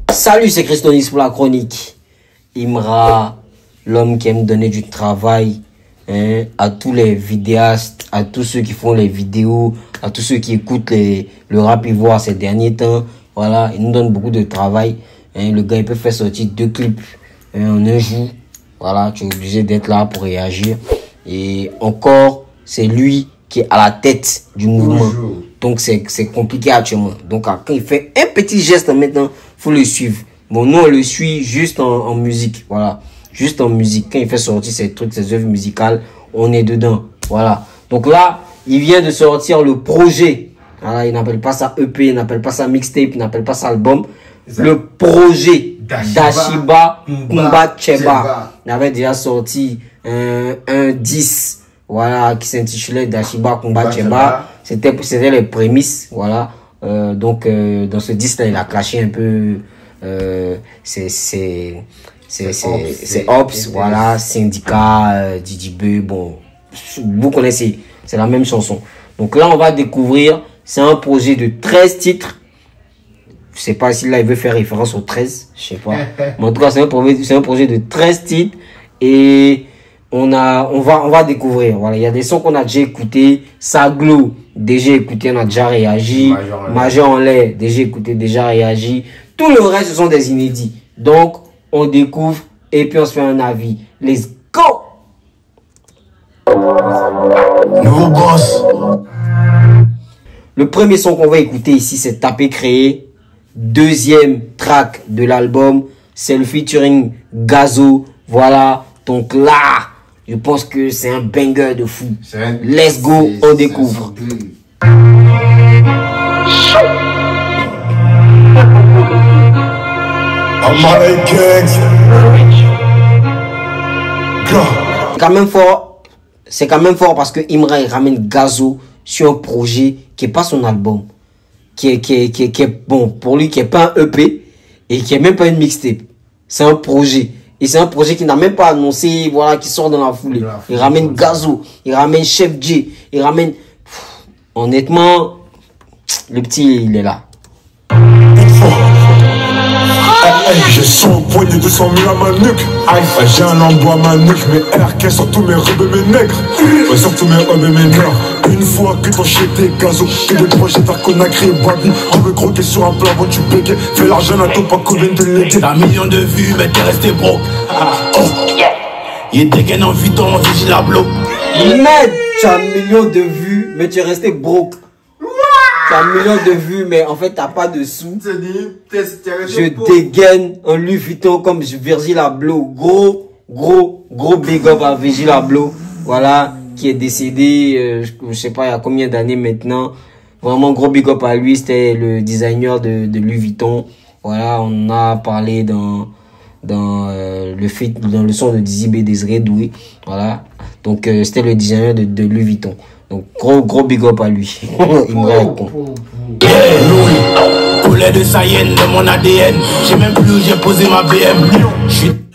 Salut, c'est Christonis pour la chronique. Imra, l'homme qui aime donner du travail à tous les vidéastes, à tous ceux qui font les vidéos, à tous ceux qui écoutent le rap ivoire ces derniers temps. Voilà, il nous donne beaucoup de travail. Le gars, il peut faire sortir 2 clips en un jour. Voilà, tu es obligé d'être là pour réagir. Et encore, c'est lui qui est à la tête du mouvement. Bonjour. Donc, c'est compliqué actuellement. Donc, quand il fait un petit geste maintenant, faut le suivre. Bon, nous, on le suit juste en musique. Voilà, juste en musique. Quand il fait sortir ses trucs, ses œuvres musicales, on est dedans. Voilà. Donc là, il vient de sortir le projet. Voilà, il n'appelle pas ça EP, il n'appelle pas ça mixtape, il n'appelle pas ça album. Le projet Dashiba Kumba Cheba. Il avait déjà sorti un 10, voilà, qui s'intitulait Dashiba Kumba Cheba. C'était les prémices, voilà. Donc dans ce 10 là, il a clashé un peu c'est Ops, voilà, Syndicat, DJB, bon, vous connaissez, c'est la même chanson. Donc là, on va découvrir, c'est un projet de 13 titres. Je sais pas si là, il veut faire référence aux 13, je sais pas. Mais en tout cas, c'est un projet de 13 titres. Et on va découvrir. Voilà, il y a des sons qu'on a déjà écoutés. Saglo, déjà écouté, on a déjà réagi. Major en l'air, déjà écouté, déjà réagi. Tout le reste, ce sont des inédits. Donc, on découvre et puis on se fait un avis. Let's go! Nouveau boss. Le premier son qu'on va écouter ici, c'est Tapé Créé. Deuxième track de l'album, c'est le featuring Gazo. Voilà, donc là, je pense que c'est un banger de fou. Let's go, on découvre. C'est quand même fort parce que Imra il ramène Gazo sur un projet qui est pas son album, qui est bon pour lui, qui est pas un EP et qui est même pas une mixtape. C'est un projet et c'est un projet qui n'a même pas annoncé, voilà, qui sort dans la foulée. Il ramène Gazo, il ramène Chef J, il ramène. Honnêtement, le petit il est là. J'ai 100 poignées, 200 000 à ma nuque. J'ai un lambeau à ma nuque. Mes RK sur tous mes robes et mes nègres. Sur tous mes robes et mes nègres. Une fois que ton shit est gazo, que des projets t'as Conakry et Babi. Tu veux croquer sur un plat avant tu béquais. Fais l'argent à toi, pas qu'on vienne de l'été. T'as 1 million de vues, mais t'es resté broke. Il dégaine en Vuitton, vigile à bloc. Mais tu as 1 million de vues, mais tu es resté broke. Tu as 1 million de vues, mais en fait, t'as pas de sous. Je dégaine en Louis Vuitton comme Virgil Abloh. Gros big up à Virgil Abloh. Voilà, qui est décédé, je sais pas, il y a combien d'années maintenant. Vraiment, gros big up à lui. C'était le designer de Louis Vuitton. Voilà, on a parlé dans le son de Dizzy B Désiré Doué. Voilà. Donc, c'était le designer de Louis Vuitton. Donc, gros big up à lui. Il me répond. Couleur de Sahel de mon ADN. J'ai même plus où j'ai posé ma BM.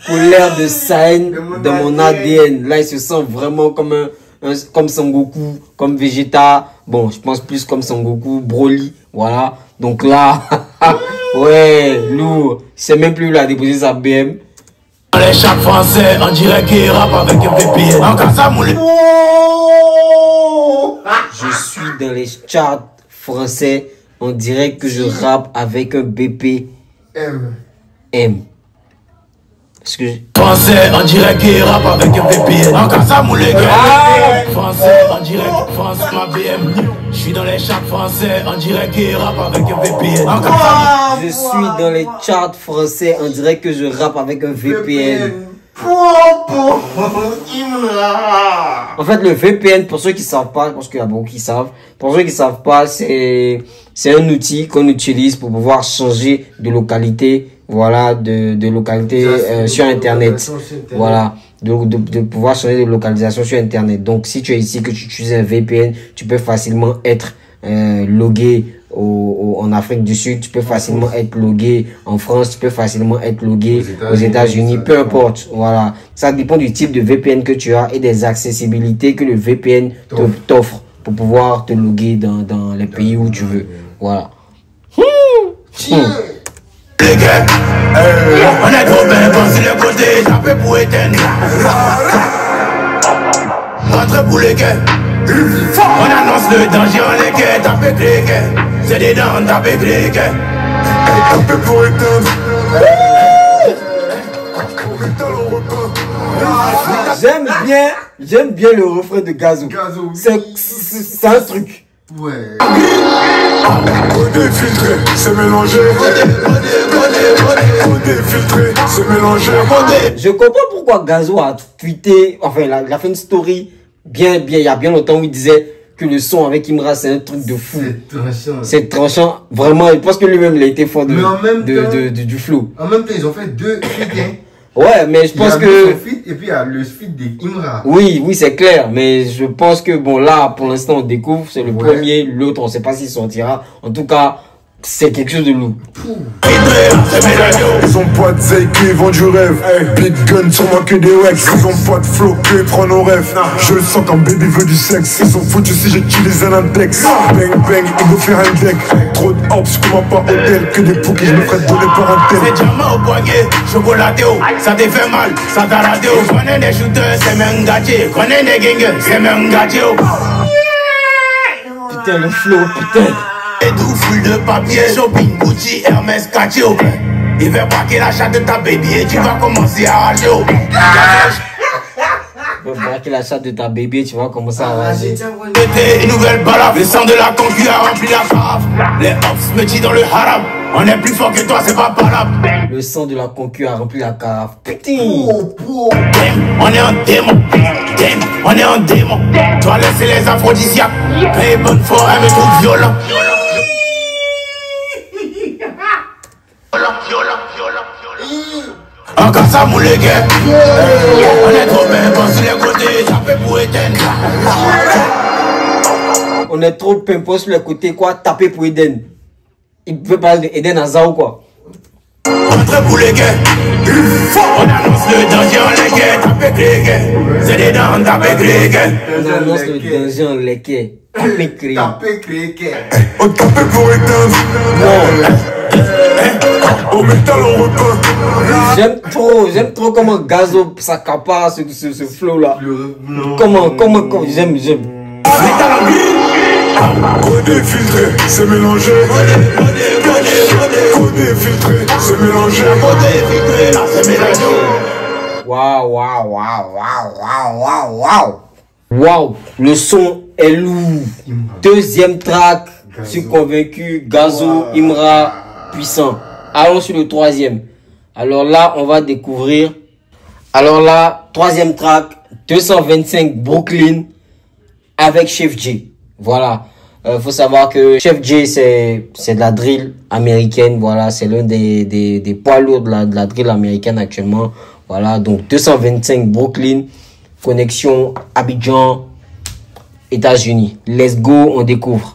Couleur de Sahel de mon ADN. Là, il se sent vraiment comme comme Sangoku, comme Vegeta. Bon, je pense plus comme Sangoku, Broly. Voilà. Donc là, ouais, lourd. C'est même plus là à déposer sa BM. Dans les chats français, on dirait qu'il rappe avec un VPN. En cas ça, moulé. Je suis dans les charts français. On dirait que je rappe avec un BPM. Parce que Français, on dirait qu'il rappe avec un VPN. En cas ça, moulé. Français, on dirait que France ma BM. Je suis dans les charts français, on dirait qu'il rappe avec un VPN. Je suis dans les charts français, on dirait que je rappe avec un VPN. En fait, le VPN, pour ceux qui savent pas, parce qu'il y a beaucoup qui savent, pour ceux qui savent pas, c'est un outil qu'on utilise pour pouvoir changer de localité, voilà, de localité sur Internet. Voilà, de pouvoir changer de localisation sur Internet. Donc, si tu es ici, que tu utilises un VPN, tu peux facilement être logué en Afrique du Sud, tu peux facilement être logué. En France, tu peux facilement être logué. Aux États-Unis, peu importe. Voilà. Ça dépend du type de VPN que tu as et des accessibilités que le VPN t'offre pour pouvoir te loguer dans les pays où tu veux. Voilà. Les gars, on est trop bien pensé le côté, tapé pour éteindre. Rentre pour les gars. On annonce le danger, on les gars, tapé les gars. C'est des dents, tapé les gars. Tapé pour éteindre. J'aime bien le refrain de Gazo. C'est un truc. Ouais. Codé filtré, c'est mélangé. Codé filtré, c'est mélangé. Je comprends pourquoi Gazo a tweeté, enfin il a fait une story il y a bien longtemps où il disait que le son avec Imra c'est un truc de fou. C'est tranchant. Vraiment, je pense que lui-même il a été fort du flow. En même temps, ils ont fait 2 feats. Ouais, mais je pense que... son feat et puis il y a le feat d'Imra. Oui, c'est clair. Mais je pense que, bon, là, pour l'instant, on découvre. C'est le premier. L'autre, on sait pas s'il sortira. En tout cas, c'est quelque chose de lourd. Ils ont pas de zèle qui vendent du rêve. Big gun sur moi que des wax. Ils ont pas de flow qui prend nos rêves. Je le sens quand baby veut du sexe. Ils sont foutus si j'utilise un index. Bang bang, il veut faire un deck. Trop de hops, je commande pas hôtel. Que des poux qui je me ferais donner par un tel. C'est diamant au poignet, chocolaté, ça te fait mal, ça t'a raté. Connais des shooters, c'est même gâché. Connais des gangs, c'est même gâché. Putain, le flow, putain. Et tout full de papier, shopping, Gucci, Hermès, Cathy. Il va braquer la chatte de ta baby et tu vas commencer à rager. Tu vas braquer la chatte de ta baby et tu vas commencer à rager. Une nouvelle balade, le sang de la concu a rempli la cave. Les ops me tirent dans le haram. On est plus fort que toi, c'est pas palable. Le sang de la concu a rempli la cave. Putain. On est en démon. On est en démon. Toi laisser les aphrodisiaques. Mais bonne forêt me trouve violent. En casa mou les gars. On est trop bien pensé les côtés, tapé pour éteindre. On est trop pimpos sur les côtés, quoi, taper pour Eden. Il peut parler d'Eden Hazard ou quoi? Rentre pour les gars. On annonce le danger en les gars, tapé les gars. C'est des dents, tapé les gars. On annonce le danger en les gars. Tapé les gars. On tapait pour éteindre. Non. Au métal on repeint. J'aime trop comment Gazo s'accapare ce flow là. Comment, j'aime. Codé filtré, c'est mélangé. Codé filtré, c'est mélangé. Waouh, le son est lourd. Deuxième track, je suis convaincu, Gazo, Imra, puissant. Allons sur le troisième. Alors là, on va découvrir. Alors là, troisième track, 225 Brooklyn avec Chef J. Voilà. Faut savoir que Chef J, c'est de la drill américaine. Voilà, c'est l'un des poids lourds de la drill américaine actuellement. Voilà, donc 225 Brooklyn, connexion Abidjan, États-Unis. Let's go, on découvre.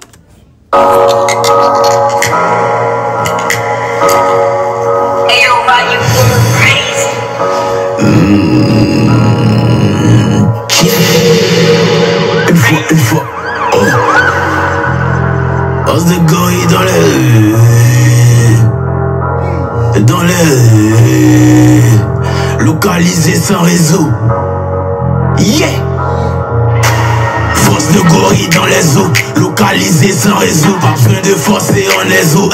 Une fois, oh. Os de gorille dans les rues. Dans les rues. Localisé sans réseau. Yeah. Force de gorille dans les eaux. Localisé sans réseau. Pas besoin de forcer en les eaux.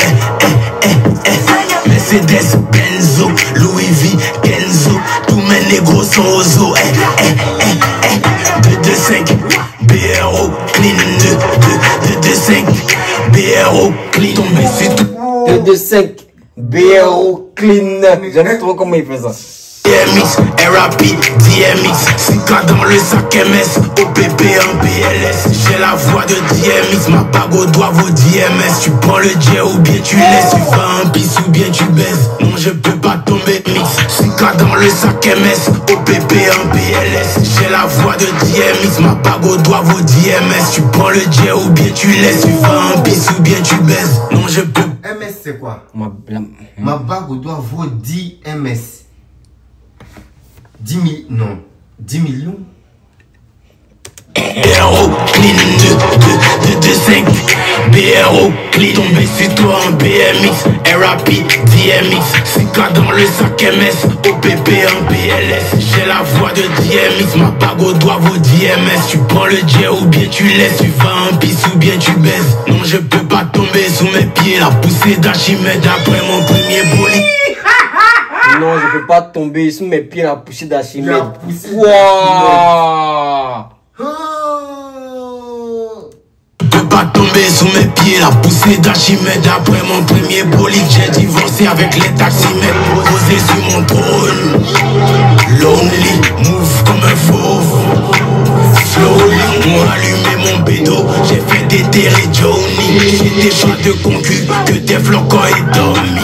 Mercedes, Benzo, Louis V, Kenzo. Tous mes négros sont aux eaux. 225 BRO clean. 225 BRO clean. Tombé sur tout. 225 BRO clean. J'aime trop comment il fait ça. DMX, rapide, DMX, 6K dans le sac MS, OPP en PLS. J'ai la voix de DMX, ma bague au doigt vaut DMS. Tu prends le jet ou bien tu laisses, tu vas en piste ou bien tu baisses. Non, je peux pas tomber mix, 6K dans le sac MS, OPP en PLS. J'ai la voix de DMX, ma bague au doigt vaut DMS. Tu prends le jet ou bien tu laisses, tu vas en piste ou bien tu baisses. Non, je peux. MS c'est quoi? Ma bague au doigt vaut 10 MS. 10 000, non, 10 millions. BRO, clean 2-5 BRO, clean, tombé sur toi en BMX, rapide, DMX, 6K dans le sac MS, OPP en PLS. J'ai la voix de DMX, ma bague au doigt vaut DMS. Tu prends le jet ou bien tu laisses, tu vas en piste ou bien tu baisses. Non, je peux pas tomber sous mes pieds, la poussée d'Archimède après mon premier bolide. Non, je peux pas tomber sous mes pieds, la poussée d'Archimède. Wow. Je peux pas tomber sous mes pieds, la poussée d'Archimède après mon premier bolide. J'ai divorcé avec les taximètres, posé sur mon trône. Lonely, move comme un fauve. Slowly, on allumé mon bédo, j'ai fait déterrer Johnny. J'étais pas de concu, que des flocons et dormi.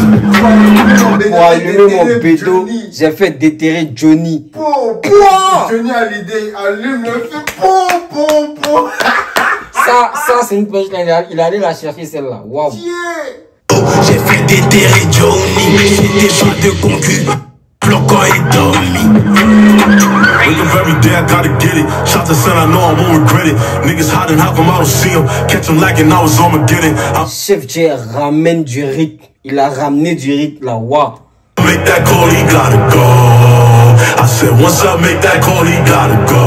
Pour allumer mon bédo, j'ai fait déterrer Johnny. Johnny a l'idée, allume le feu. Ça c'est une punchline, il allait la chercher celle-là. Waouh. J'ai fait déterrer Johnny, j'étais pas de concu. Flocon et dormi. Wake up every day, I gotta get it. Shot the sun, I know I won't regret it. Niggas hiding, how come I don't see them? Catch them lacking, I was Armageddon. Chef J ramène du rythme. Il a ramené du rythme là. Waouh. Make that call, he gotta go. I said, once I make that call, he gotta go.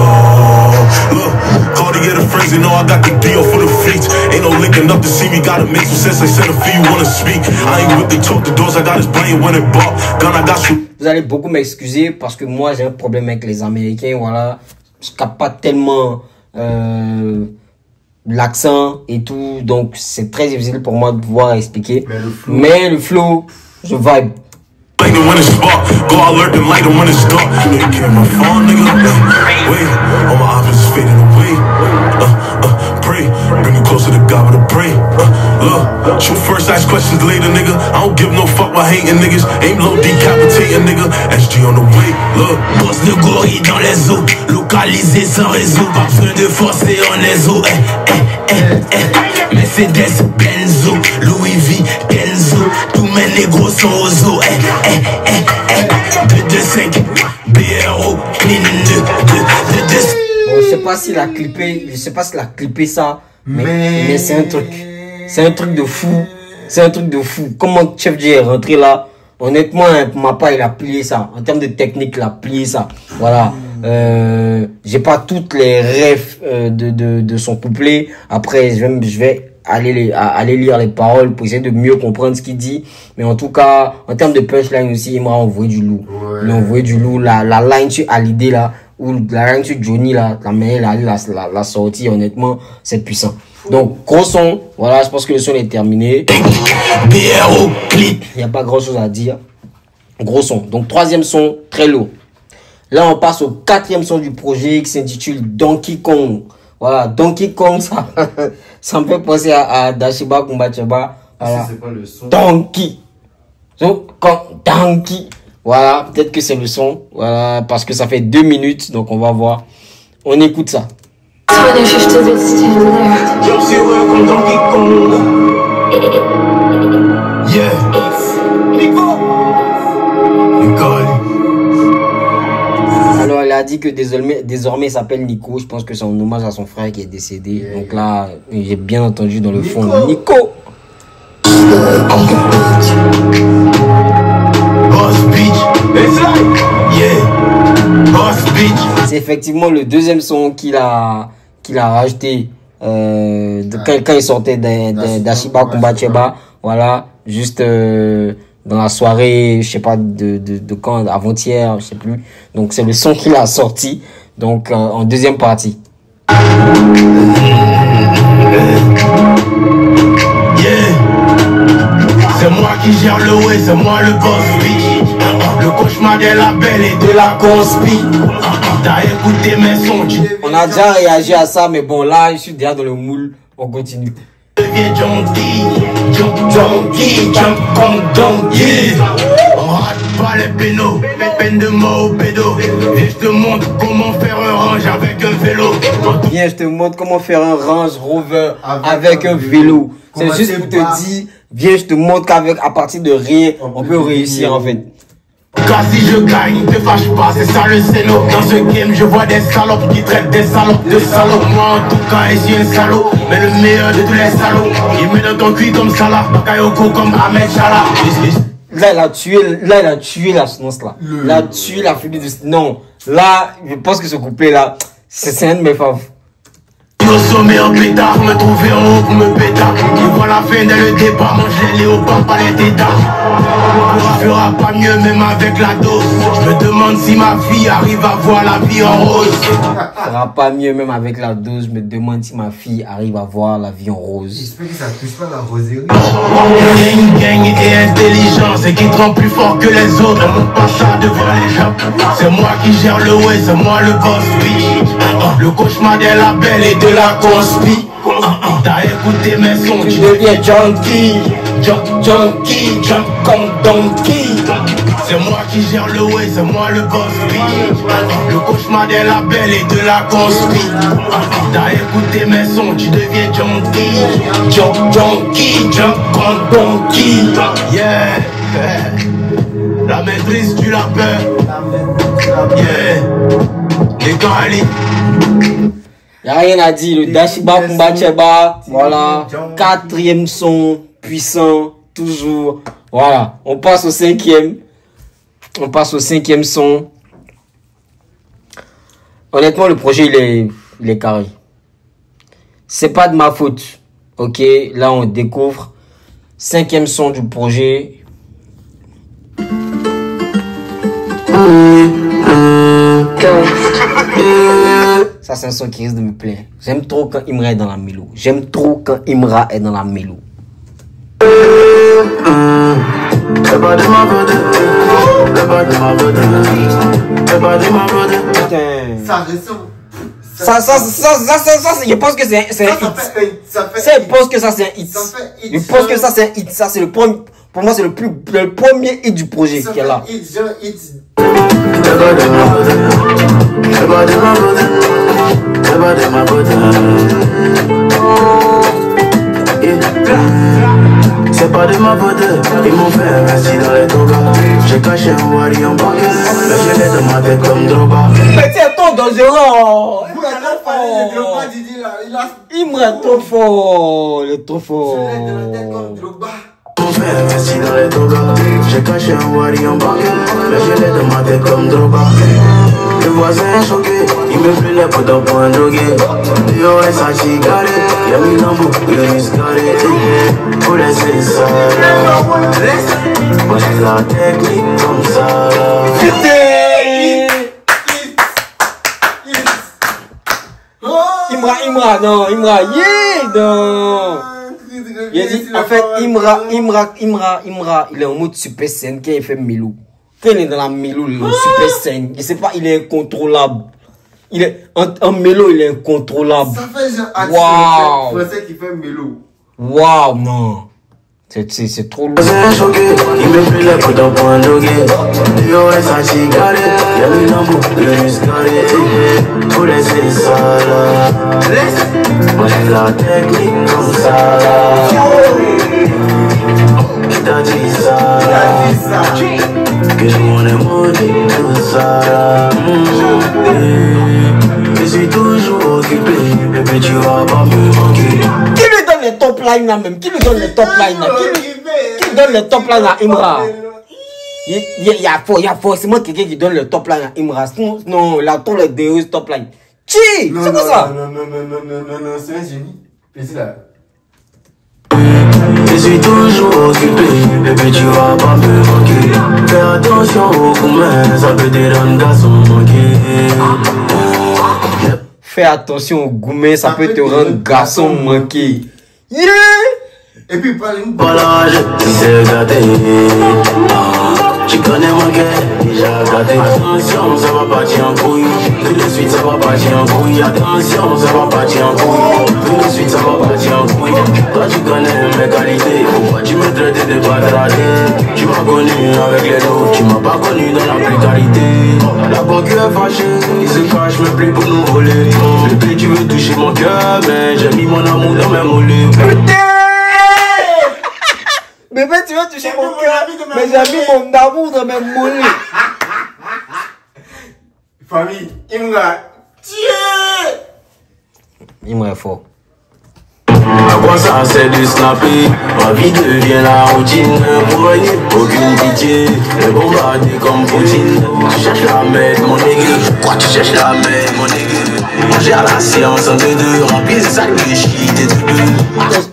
Look, call to get a friends, you know I got the deal for the fleets. Ain't no linking up to see me, gotta make some sense. I said a few wanna speak. I ain't with the talk, the doors, I got his brain when it bought. Gun, I got you. Vous allez beaucoup m'excuser parce que moi j'ai un problème avec les Américains, voilà. Je capte pas tellement l'accent et tout, donc c'est très difficile pour moi de pouvoir expliquer. Mais le flow, je vibe. When it's spark, go alert and light when it's dark. They came my phone, nigga. Wait, all my options is fading away. Pray, bring you closer to God with a pray. Look, shoot first, ask questions later, nigga. I don't give no fuck about hating niggas. Aim low, decapitating, nigga. SG on the way, look. Boss de gorille dans les eaux, localisé sans réseau. Pas besoin de forcer en les eaux. Mercedes, Benzo, Louis V, Kenzo. Tous mes négros sont aux eaux. 2-5 BRO, clean 2. Bon, je sais pas s'il a clippé ça, mais c'est un truc de fou. C'est un truc de fou. Comment Chef J est rentré là? Honnêtement, pour ma part, il a plié ça. En termes de technique, il a plié ça. Voilà. J'ai pas toutes les refs de son couplet. Après, je vais aller lire les paroles pour essayer de mieux comprendre ce qu'il dit. Mais en tout cas, en termes de punchline aussi, il m'a envoyé du lourd. Ouais. Il m'a envoyé du lourd. La line sur Hallyday là, ou la line sur Johnny là, la manière la sortie, honnêtement, c'est puissant. Donc, gros son. Voilà, je pense que le son est terminé. Il n'y a pas grand chose à dire. Gros son. Donc, troisième son, très lourd. Là, on passe au quatrième son du projet qui s'intitule Donkey Kong. Voilà, Donkey Kong, ça me fait penser à Dashiba Kumbacheba. Voilà. C'est pas le son. Donkey. Donkey. Voilà, peut-être que c'est le son. Voilà, parce que ça fait 2 minutes, donc on va voir. On écoute ça. Alors, elle a dit que désormais il s'appelle Nico. Je pense que c'est en hommage à son frère qui est décédé. Donc là, j'ai bien entendu dans le fond Nico. C'est effectivement le deuxième son qu'il a rajouté quand il sortait d'Ashiba Kumbacheba. Voilà, juste dans la soirée, je sais pas de quand, avant-hier, je sais plus. Donc c'est le son qu'il a sorti, donc en deuxième partie. C'est moi qui gère le way, c'est moi le boss, bitch. Le cauchemar des labels et de la conspi. T'as écouté mes sons, tu On a déjà réagi à ça, mais bon, là, je suis déjà dans le moule. On continue. deviens junkie, jump comme donkey. On rate pas les pénaux, peine de mort au pédo. Et je te montre comment faire un range avec un vélo. Viens, je te montre comment faire un Range Rover avec un vélo. C'est juste pour te dire, viens, je te montre qu'avec, à partir de rien, on peut réussir en fait. Car si je gagne, te fâche pas, c'est ça le scéno. Dans ce game, je vois des salopes qui traitent des salopes de salopes. Moi en tout cas, je suis un salaud, mais le meilleur de tous les salauds. Il met dans ton cul comme Salah, Bakayoko comme Ahmed Chala. Là, il a tué la sonance là. Il a tué la fluide de... Non, là, je pense que ce couplet là, c'est un de mes faves. Au sommet en pétard, me trouver en haut pour me pétard. Ils voient la fin dès le départ, mange les léopards, pas les tétards. Je ferai pas mieux même avec la dose. Je me demande si ma fille arrive à voir la vie en rose. Ça fera pas mieux même avec la dose. Je me demande si ma fille arrive à voir la vie en rose. J'espère que ça touche pas la rosée. Gang et intelligence et qui te rend plus fort que les autres. On monte pas ça devant les gens. C'est moi qui gère le way, c'est moi le boss, oui. Le cauchemar des labels et de la conspi. T'as écouté mes sons, tu deviens junkie. Jump comme donkey. C'est moi qui gère le way, c'est moi le boss, oui. Le cauchemar des labels et de la conspi. T'as écouté mes sons, tu deviens junkie. Jump comme donkey. Yeah. La maîtrise du lapin. Yeah. Les Kali. Y'a rien à dire, le Dashiba Kumba Cheba, voilà, 4e son, puissant, toujours, voilà, on passe au 5e, son. Honnêtement, le projet, il est carré. C'est pas de ma faute, ok, là on découvre, 5e son du projet. Ça, c'est un son qui risque de me plaire. J'aime trop quand Imra est dans la mélodie. J'aime trop quand Imra est dans la mélodie. Ça ressemble. Ça, je pense que c'est un hit. Je pense que ça, c'est un hit. Je pense que ça, c'est un hit. Ça, c'est le premier. Pour moi, c'est le premier hit du projet qui est là. C'est pas de ma faute, ils m'ont fait investir dans les togas. J'ai caché un wari en banque, mais je l'ai dans ma tête comme Droba. Mais c'est trop dangereux. Il me trop fort. Il est trop fort. Ils m'ont fait investir dans les togas. J'ai caché un wari en banque, mais je l'ai dans ma tête comme Droba. Le voisin est choqué, il me plaît les potes pour un drogué. Yo, et sa cigarette, y'a mis l'ambo, il est miscaré. Faut laisser ça là. Moi j'ai la technique comme ça là. Imra, non, il a dit, en fait, Imra, il est en mode super scène quand il fait Milou. Quand il est dans la Milou, il est en super scène. Je sais pas, il est incontrôlable. Il est, en mélo, il est incontrôlable. Ça fait genre français qui fait mélo. Waouh, non. C'est trop lourd. C'est choqué, il me fait les potes pour un drogué. Yo, et sa cigarette, y'a mis l'ambo, il est miscaré. Faut laisser ça là. Moi j'ai la technique comme ça là. Qui t'a dit ça là? Que je m'en ai maudit tout ça là. Je suis toujours occupé, bébé tu vas pas me manquer. Qui lui donne les top lines là même? Qui lui donne les top lines là? Qui donne les top lines à Imra? Il y a forcément quelqu'un qui donne le top line à Imra. Non, il a trop les deux top line. Chi! C'est quoi ça? Non, c'est un génie. Vas-y là. Je suis toujours occupé, bébé tu vas pas me manquer. Fais attention aux gourmets, ça peut te rendre garçon manqué. Fais attention aux gourmets, ça peut te rendre garçon manqué. Yeah! Et puis parle-nous. Voilà, je sais gâté. Tu connais mon cœur déjà gâté. Attention, ça va partir en couille. Tout de suite, ça va partir en couille. Attention, ça va partir en couille. Tout de suite, ça va partir en couille. Toi, tu connais mes qualités. Pourquoi tu me traites de bâtardé? Tu m'as connu avec les autres, tu m'as pas connu dans la précarité. La banque est fâchée, il se cache, me plaît pour nous voler. Bébé, tu veux toucher mon cœur, mais j'ai mis mon amour dans mes mollets. Bébé, tu veux toucher mon cœur, mais j'ai mis mon amour dans mes mollets. Famille, Imra. Imra est fort. À quoi ça c'est de snapper? Ma vie devient la routine. Pour gagner aucune pitié, les bombarder comme Poutine. Tu cherches la merde mon nègre. Je crois que tu cherches la merde mon nègre. Manger à la séance en deux, remplir les sacs de shit et de deux.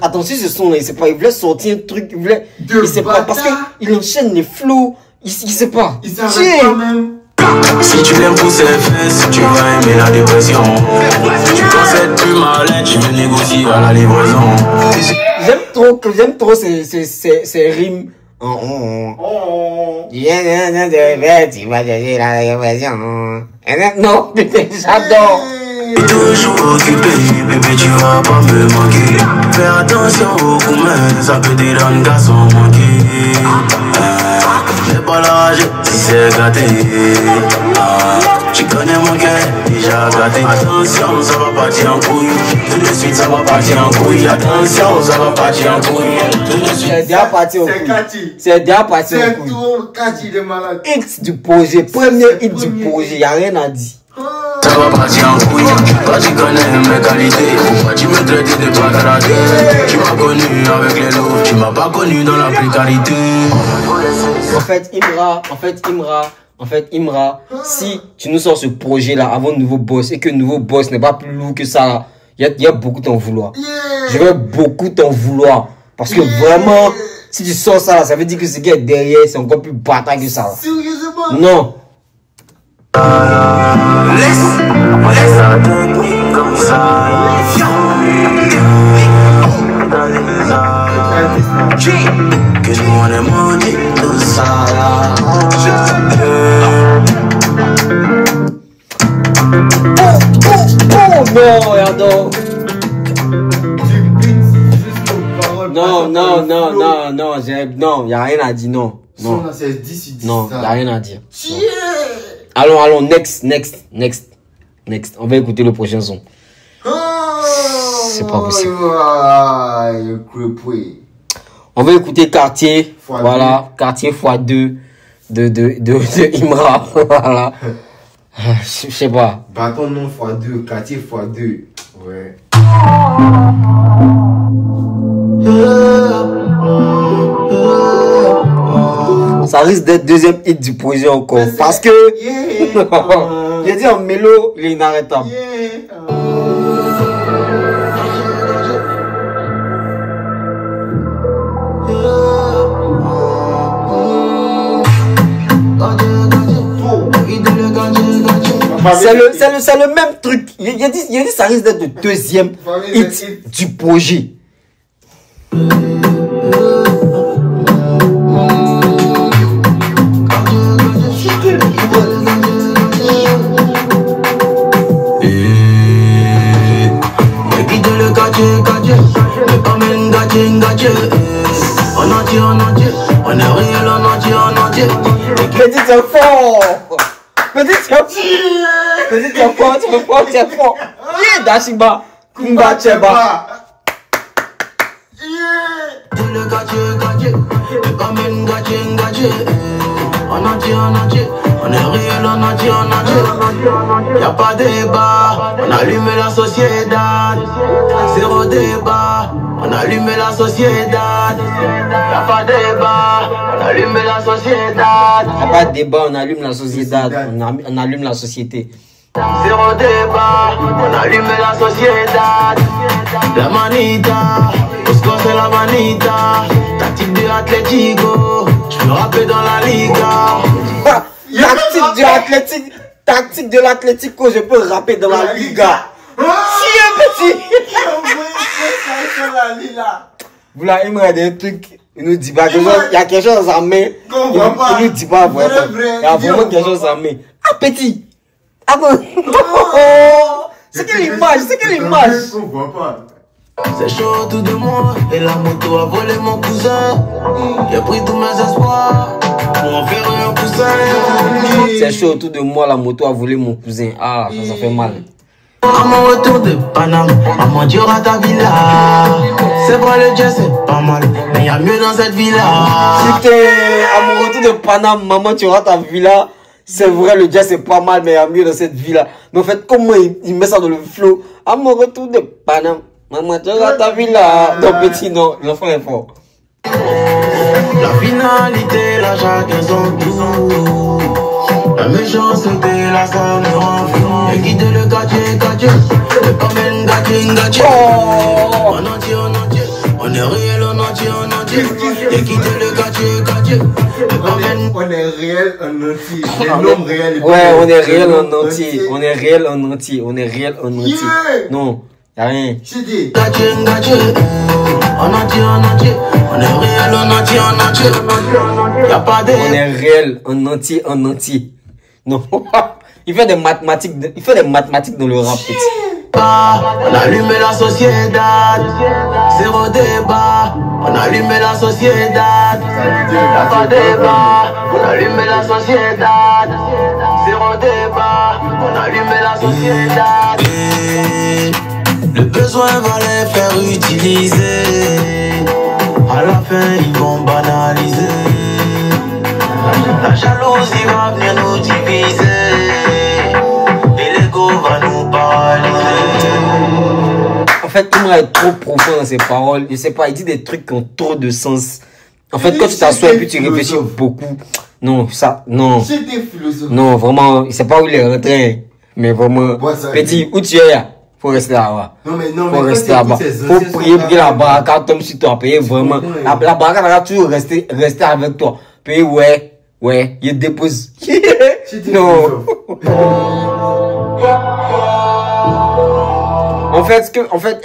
Attends, si ce son là, il sait pas, il voulait sortir un truc, il voulait. Il sait pas, parce qu'il enchaîne les flows, il sait pas. Il s'arrête pas même. Si tu l'aimes pour ses fesses, tu vas aimer la dépression. Tu penses être plus malin, tu veux négocier à la livraison. J'aime trop ces rimes. Tu vas chercher la dépression. Non, bébé, j'adore. Toujours occupé, bébé, tu vas pas me manquer. Fais attention au coups, ça peut te rendre garçon manqué. J'ai pas l'âge, si c'est gâté. Tu connais mon cœur, déjà gâté. Attention, ça va partir en couille. Tout de suite, ça va partir en couille. Attention, ça va partir en couille. Tout de suite, c'est déjà parti en couille. C'est Cathy. C'est déjà parti en couille. C'est tout Cathy de malade. Hit du projet, premier hit du projet, y'a rien à dire. Ça va partir en couille. Toi tu connais mes qualités. Pourquoi tu me traites de bâtardé? Tu m'as connu avec les loups, tu m'as pas connu dans la précarité. En fait, Imra, si tu nous sors ce projet-là avant le nouveau boss et que le nouveau boss n'est pas plus lourd que ça, il y a beaucoup t'en vouloir. Je vais beaucoup t'en vouloir. Parce que vraiment, si tu sors ça là, ça veut dire que ce qui est derrière, c'est encore plus bataille que ça là. Sérieusement? Non. Laisse la technique comme ça. Que nous on est maudit tout ça là. Oh non, j'adore. Non, y a rien à dire, non. Non, c'est 10 sur 10. non, y a rien à dire. Allons, next. On va écouter le prochain son. C'est pas possible. On va écouter Quartier, voilà, Quartier x2 de Imra, voilà. Je sais pas. Bâton non x2, Quartier x2. Ouais. Ça risque d'être deuxième hit du projet encore. Parce que, j'ai dit en mélo, il est inarrêtable. C'est le même truc. Il a dit ça risque d'être le deuxième hit du projet. On est réel en entier. Petit enfant. Petit enfant, tu es fort. Yeah, Dashiba. Kumba Cheba. Le gâtier, le camène gâtier. En entier, on est réel en entier. Y'a pas de débat, on allume la société. Zéro débat, on allume la société. Y'a pas de débat, on allume la société. Y'a pas de débat, on allume la société. On allume la société. Zéro débat, on allume la société. La manita, Oscar c'est la manita. Tactique de Atlético, je peux rapper dans la liga. Tactique de l'Atlético, je peux rapper dans la liga. Si petit. Vous là, il me reste des trucs. Il nous dit pas quelque chose. Il y a quelque chose dans sa main. Il nous dit pas vraiment. Il y a vraiment quelque chose dans sa main. Ah, petit. Attends. C'est quelle image? C'est quelle image? C'est chaud autour de moi et la moto a volé mon cousin. J'ai pris tous mes espoirs pour en faire un cousin. C'est chaud autour de moi, la moto a volé mon cousin. Ah, ça fait mal. À mon retour de Paname, maman tu auras ta villa. C'est vrai le jazz c'est pas mal, mais y'a mieux dans cette villa. Putain, à mon retour de Paname, maman tu auras ta villa. C'est vrai le jazz c'est pas mal, mais il y a mieux dans cette villa. Mais en fait, comment il met ça dans le flow? À mon retour de Paname, maman tu auras ta villa. Non petit, non, l'enfant est fort. La finalité, la chacun son tour. La méchanceté, la ça me rend fou. Et quitter le quartier, le pamène gâtier. En entier, on est réel en entier. Et quitter le quartier, le pamène. On est réel en entier. Les nombres réels. Ouais, on est réel en entier. On est réel en entier. On est réel en entier. Non, y'a rien. J'ai dit. Gâtier. En entier. On est réel en entier. Y'a pas de. On est réel en entier. Non. Il fait des mathématiques, dans le rap. Petit. On allumé la société, zéro débat. On allumé la société, y'a pas débat. On allumé la société, zéro débat. On allumé la société. Le besoin va les faire utiliser. À la fin, ils vont banaliser. La jalousie va venir nous diviser. Et l'ego va nous paralyser. En fait, Imra est trop profond dans ses paroles. Je sais pas, il dit des trucs qui ont trop de sens. En fait, quand tu t'assois et puis tu réfléchis beaucoup. Non, ça, non. C'est des philosophes. Non, vraiment, il sait pas où il est rentré. Mais vraiment, Ouais, ça, petit, où tu es là? Faut rester là-bas. Faut rester là-bas. Faut prier pour que la baraka tombe sur toi. Payer vraiment. La baraka va toujours rester avec toi. Payer, ouais, il dépose. Non. En fait,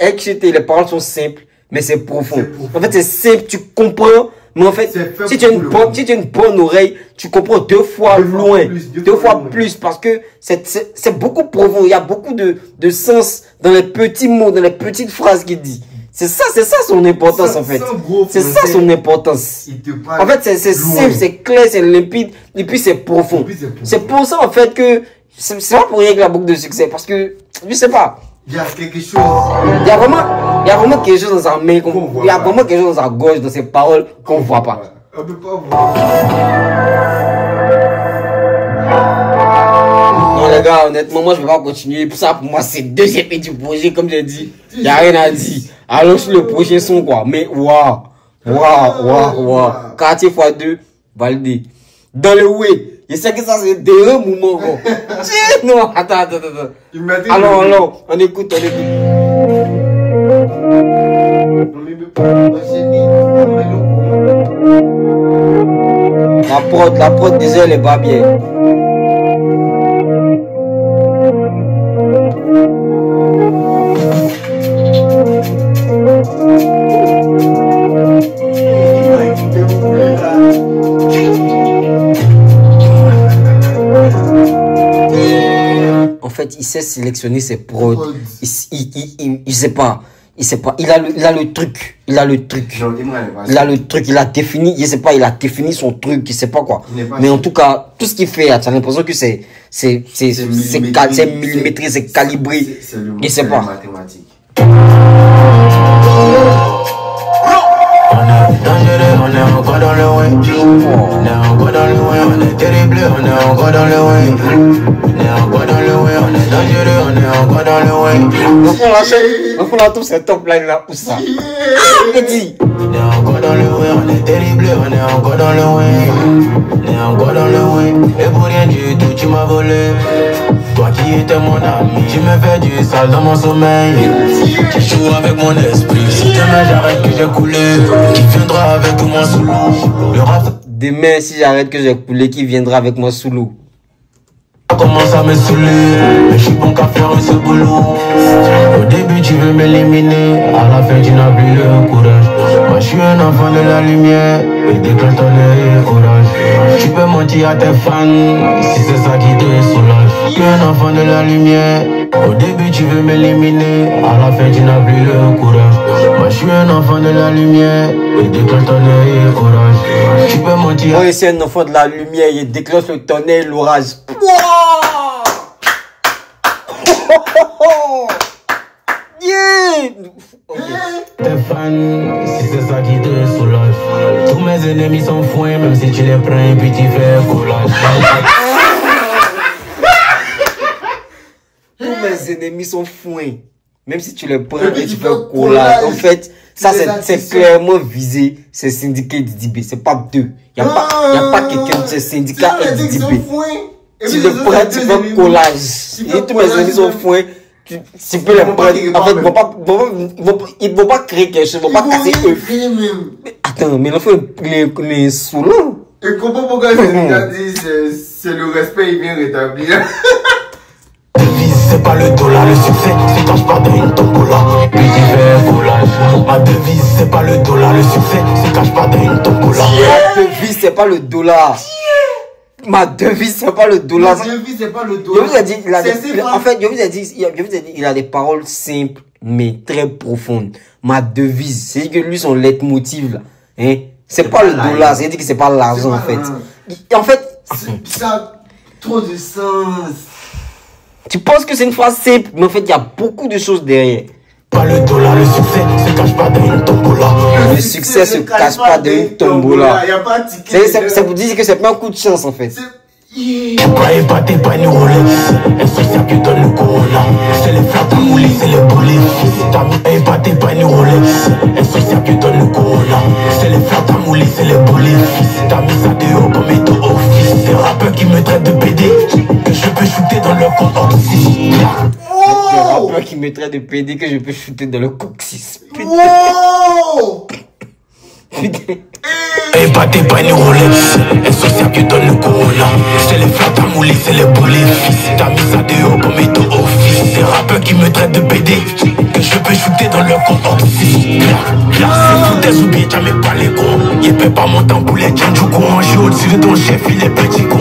avec Chete, les paroles sont simples, mais c'est profond. En fait, c'est simple, tu comprends. Mais en fait, si tu as une bonne oreille, tu comprends deux fois loin, deux fois plus, parce que c'est beaucoup profond. Il y a beaucoup de sens dans les petits mots, dans les petites phrases qu'il dit. C'est ça son importance, en fait. C'est ça son importance. En fait, c'est simple, c'est clair, c'est limpide, et puis c'est profond. C'est pour ça, en fait, que c'est pas pour rien qu'il a beaucoup de succès, parce que, je sais pas. Il y a quelque chose. Il y a vraiment quelque chose dans sa main, il y a vraiment quelque chose dans sa gauche, dans ses paroles qu'on voit pas. On peut pas voir. Non les gars, honnêtement, moi je vais pas continuer. Pour ça, pour moi, c'est deuxième petit projet, comme j'ai dit. Il n'y a rien à dire. Allons sur le prochain son, quoi. Mais waouh. Quartier x2, validé. Dans le way. Je sais que ça, c'est des moments, quoi. Non, attends. Allons, on écoute. La prod déjà, elle est pas bien. En fait, il sait sélectionner ses prods. Il sait pas. Il a le truc. Il a défini, je sais pas, il a défini son truc, je sais pas quoi. Mais en tout cas, tout ce qu'il fait, tu as l'impression que c'est millimétré, c'est calibré. Je sais pas. On est encore dans le way. On est encore dans le way, on est terrible, on est encore dans le way. On est encore dans le way, on est dangereux, on est encore dans le way. On la tout cette top line là, où ça? Petit. On est encore dans le way, on est terrible, on est encore dans le way. On est encore dans le way. Et pour rien du tout, tu m'as volé. Toi qui étais mon ami, tu me fais du sale dans mon sommeil. Tu joues avec mon esprit. Si demain j'arrête que j'ai coulé, qui viendra avec moi sous l'eau? Demain, si j'arrête que j'ai coulé, qui viendra avec moi sous l'eau? Commence à me saouler, mais je suis bon qu'à faire ce boulot. Au début tu veux m'éliminer, à la fin tu n'as plus le courage. Moi je suis un enfant de la lumière, et dès que ton œil est orage. Tu peux mentir à tes fans, si c'est ça qui te soulage. Je suis un enfant de la lumière, au début tu veux m'éliminer, à la fin tu n'as plus le courage. Moi je suis un enfant de la lumière, et dès que ton œil est orage. Tu peux mentir. Oui, c'est un enfant de la lumière, il déclenche le tonnerre, l'orage. Yeah! Tes fans, si c'est ça qui te soulage. Tous mes ennemis sont foins, même si tu les prends et puis tu fais collage. Tous mes ennemis sont foins, même si tu les prends et tu fais collage. En fait, ça c'est clairement visé, c'est syndicat Didibé, c'est pas deux. Y a pas quelqu'un de ce syndicat Didibé. Tu le prends, tu fais collage. Et tous mes ennemis sont foins. Tu peux les prendre. En fait, ils vont pas créer quelque chose, ils vont pas casser eux. Mais attends, mais l'enfant, il est saoulant. Et comprends pourquoi je dit c'est le respect, il vient rétablir. Devise, c'est pas le dollar, le succès se cache pas dans une tombola. Puis tu fais collage. Ma devise, c'est pas le dollar, le succès se cache pas dans une tombola. Ma devise, c'est pas le dollar. Ma devise, c'est pas le dollar. Ma devise, c'est pas le dollar. Je vous ai dit, en fait, je vous ai dit, il a des paroles simples, mais très profondes. Ma devise, c'est que lui, son leitmotiv, là, hein, c'est pas le dollar, c'est dire que c'est pas l'argent, en fait. En fait, ça a trop de sens. Tu penses que c'est une phrase simple, mais en fait, il y a beaucoup de choses derrière. Pas le dollar, le succès se cache pas dans une tombola. Le succès se cache pas dans une tombola. C'est pour dire que c'est pas un coup de chance, en fait. Tu croyais pas tes pas une Rolex, un social qui donne le corona. C'est les flats à mouler, c'est les boulets. T'as mis pas tes pas une Rolex, un social qui donne le corona. C'est les flats à mouler, c'est les boulets. T'as mis ça dehors comme éto office. Des rappeurs qui me traitent de PD, que je peux shooter dans leur compte oxy. Des rappeurs qui me traitent de PD, que je peux shooter dans le coccyx. Putain. Et pas tes pas une Rolex, un social qui donne le corona. C'est les flats à mouler, c'est les boulets. T'as mis ça dehors comme éto office. Des rappeurs qui me traitent de PD, que je peux shooter dans leur compte oxy. Là, c'est foutaise ou bien t'as même pas les cons. Y'a peut pas monter en boulet, tiens du con. Je suis au-dessus de ton chef, il est petit con.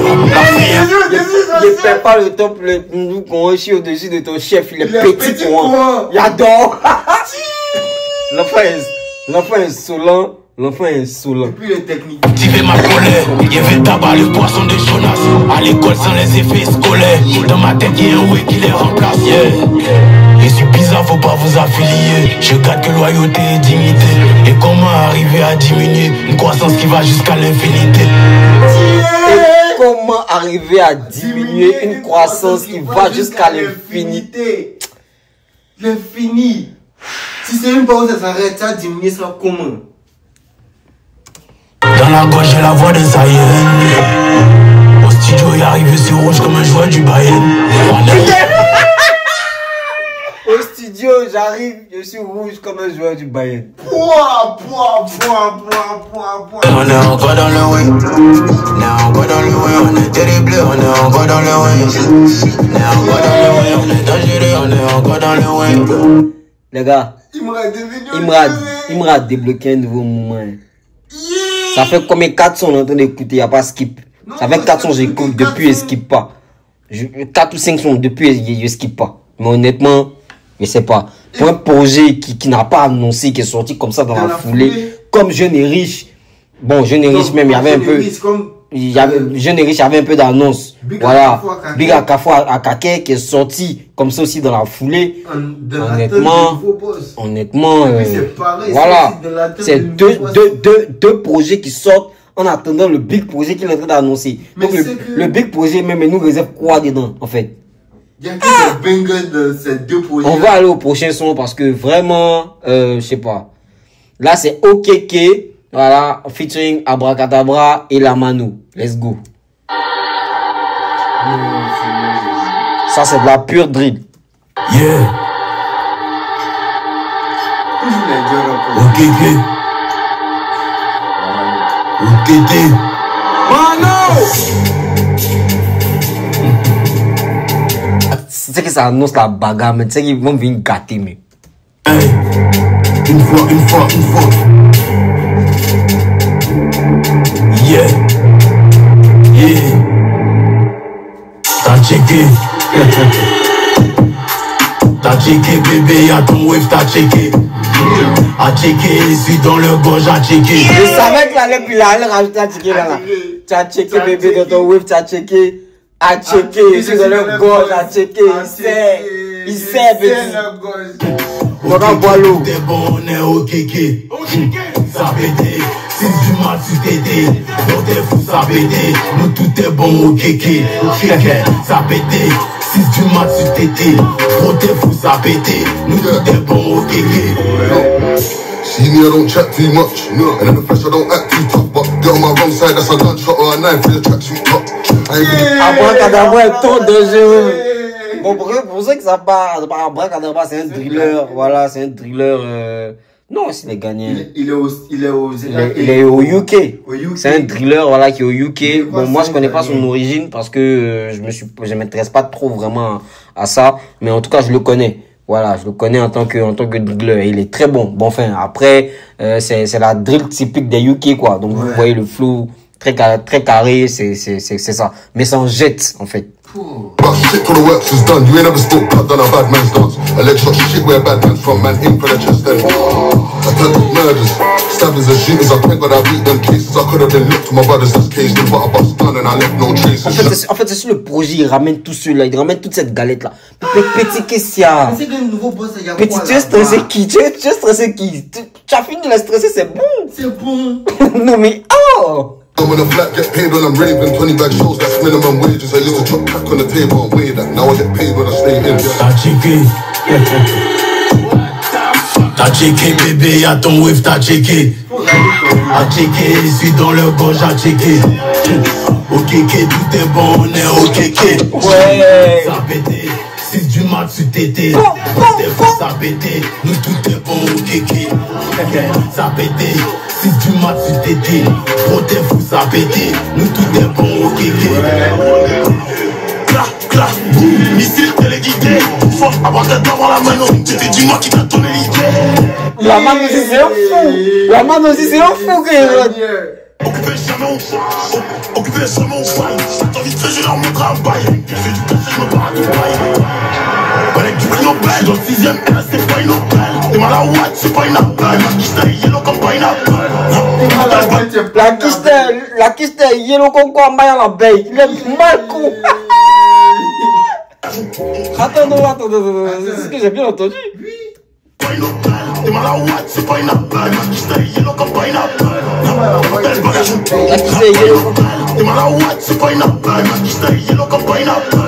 Il fait pas le top, le con. Je suis au-dessus de ton chef, il est petit con. J'adore. L'enfant est saoulant. L'enfant est saoulant. Et puis les techniques. Activer ma colère, il y avait tabac le poisson de Jonas. À l'école sans les effets scolaires. Dans ma tête, il y a un oui qui les remplace. Je suis bizarre, faut pas vous affilier. Je garde que loyauté et dignité. Et comment arriver à diminuer une croissance qui va jusqu'à l'infinité? Et comment arriver à diminuer une croissance qui va jusqu'à l'infinité? L'infini. Si c'est une pause, ça s'arrête, ça diminue, ça comment? Dans la gauche, j'ai la voix de Zayen. Au studio, il arrive sur rouge comme un joueur du Bayern. Au studio, j'arrive, je suis rouge comme un joueur du Bayern. Pouah. On est encore dans le way. On est encore dans le way. On est terrible, on est encore dans le way. On est encore dans le way. On est dangereux, on est encore dans le way. Les gars, Imrad débloqué un nouveau moment. Ça fait combien 4 sons on est en train d'écouter, il n'y a pas skip. Ça fait 4 sons j'écoute depuis et skip pas. 4 ou 5 sons depuis je skip pas. Mais honnêtement, je sais pas. Pour un projet qui n'a pas annoncé, qui est sorti comme ça dans la foulée, comme Jeune et Riche. Bon, Jeune et Riche même, il y avait un peu. Jeune et Riche avait un peu d'annonce. Voilà. Big Akafo Akake qui est sorti comme ça aussi dans la foulée. Honnêtement, voilà. C'est deux projets qui sortent en attendant le big projet qu'il est en train d'annoncer. Donc le big projet même, il nous réserve quoi dedans, en fait? Il y a que des bangers de ces deux projets. On va aller au prochain son parce que vraiment, je sais pas. Là, c'est OKK. Voilà, featuring Abracadabra et La Mano. Let's go. Ça, c'est de la pure drill. Yeah. OKK. OKK. Mano. sais que ça annonce la bagarre, mais tu sais qu'ils vont venir gâter, mais. Hey, une fois. Yeah. T'as checké. T'as checké, bébé, y'a ton wave, t'as checké. A checké, suis dans le gauche, a checké. Je savais qu'il allait, puis il allait rajouter à checker là. T'as checké, bébé, dans ton wave, t'as checké. A checké, suis dans le gauche, a checké. Il sait, bébé. On va boire l'eau. T'es bon, on est au kéké. Ça pété, 6 du mat, tu t'étais. Dans tes fous, ça pété. Nous tout est bon au kéké. Ça pété, 6 du mat, tu t'étais. Dans tes fous, ça pété. Nous tout est bon au kéké. See me, I don't chat too much. And in the flesh, I don't act too tough. But get on my wrong side, that's a gunshot or a knife for your tracksuit top. I ain't gonna... Abracadabra est trop dangereux. Bon, pour ça que ça part, Abracadabra, c'est un driller. Voilà, c'est un driller. Non, c'est les gagnants. Il est au UK. C'est un driller, voilà, qui est au UK. Bon, moi, je connais pas son origine parce que je m'intéresse pas trop vraiment à ça. Mais en tout cas, je le connais. Voilà, je le connais en tant que driller. Il est très bon. Bon, enfin, après, c'est la drill typique des UK, quoi. Donc, vous voyez le flow très carré, c'est ça. Mais ça en jette, en fait. But shit till the works is done. You ain't ever spoke blood, done a bad man's dance. A leg shot shit where bad man's from, man, aim for the chest then. I turned up murders, stabbers and shooters. I thank God I beat them cases. I could have been looked to my brothers that's caged in, but I bust gun and I left no traces. En fait, c'est sur le projet, il ramène tout cela, il ramène toute cette galette là. Petit Kessia. C'est que le nouveau boss, il y a Petit, tu es stressé qui? Tu es stressé qui? Tu as fini de la stresser, c'est bon. C'est bon. Non mais, oh! And when a black get paid when I'm raving, 20 bag shows, that's minimum wages. I used to drop back on the table and weigh that. Now I get paid when I stay in. T'as checké. T'as checké, bébé, y'a ton wave, t'as checké. A checké, suis dans le gauche, a checké. Au kéké, tout est bon, on est au kéké. Ouais. Ça pété, 6 du mat, tu t'étais. Ça pété, nous tout est bon au kéké. Ça pété, 6 du mat, tu t'étais. Gros t'es fou, ça pété, nous tout est bon au kéké. Clac, clac, boum, missile téléguidé. Faut avoir tête d'avoir la mano. C'était dis-moi qui t'a donné l'idée. La man aussi, c'est un fou. La man aussi, c'est un fou, que Occupé jamais on faille. Occupé jamais on faille. T'as envie de faire, je leur montre un bail. Je fais du cash, je me barre à Dubaï. Avec du prix Nobel. Dans le 6ème, et là c'est pas une Nobel. T'es mal à Watt, c'est pas une appel. J'étais yellow comme pas une appel. La quiche est yellow comme quoi, maille à la baie. Il est mal con. Attends, c'est ce que j'ai bien entendu. T'es mal à Watt, c'est pas une appel. J'étais yellow comme pas une appel. La quiche est yellow. T'es mal à Watt, c'est pas une appel. J'étais yellow comme pas une appel.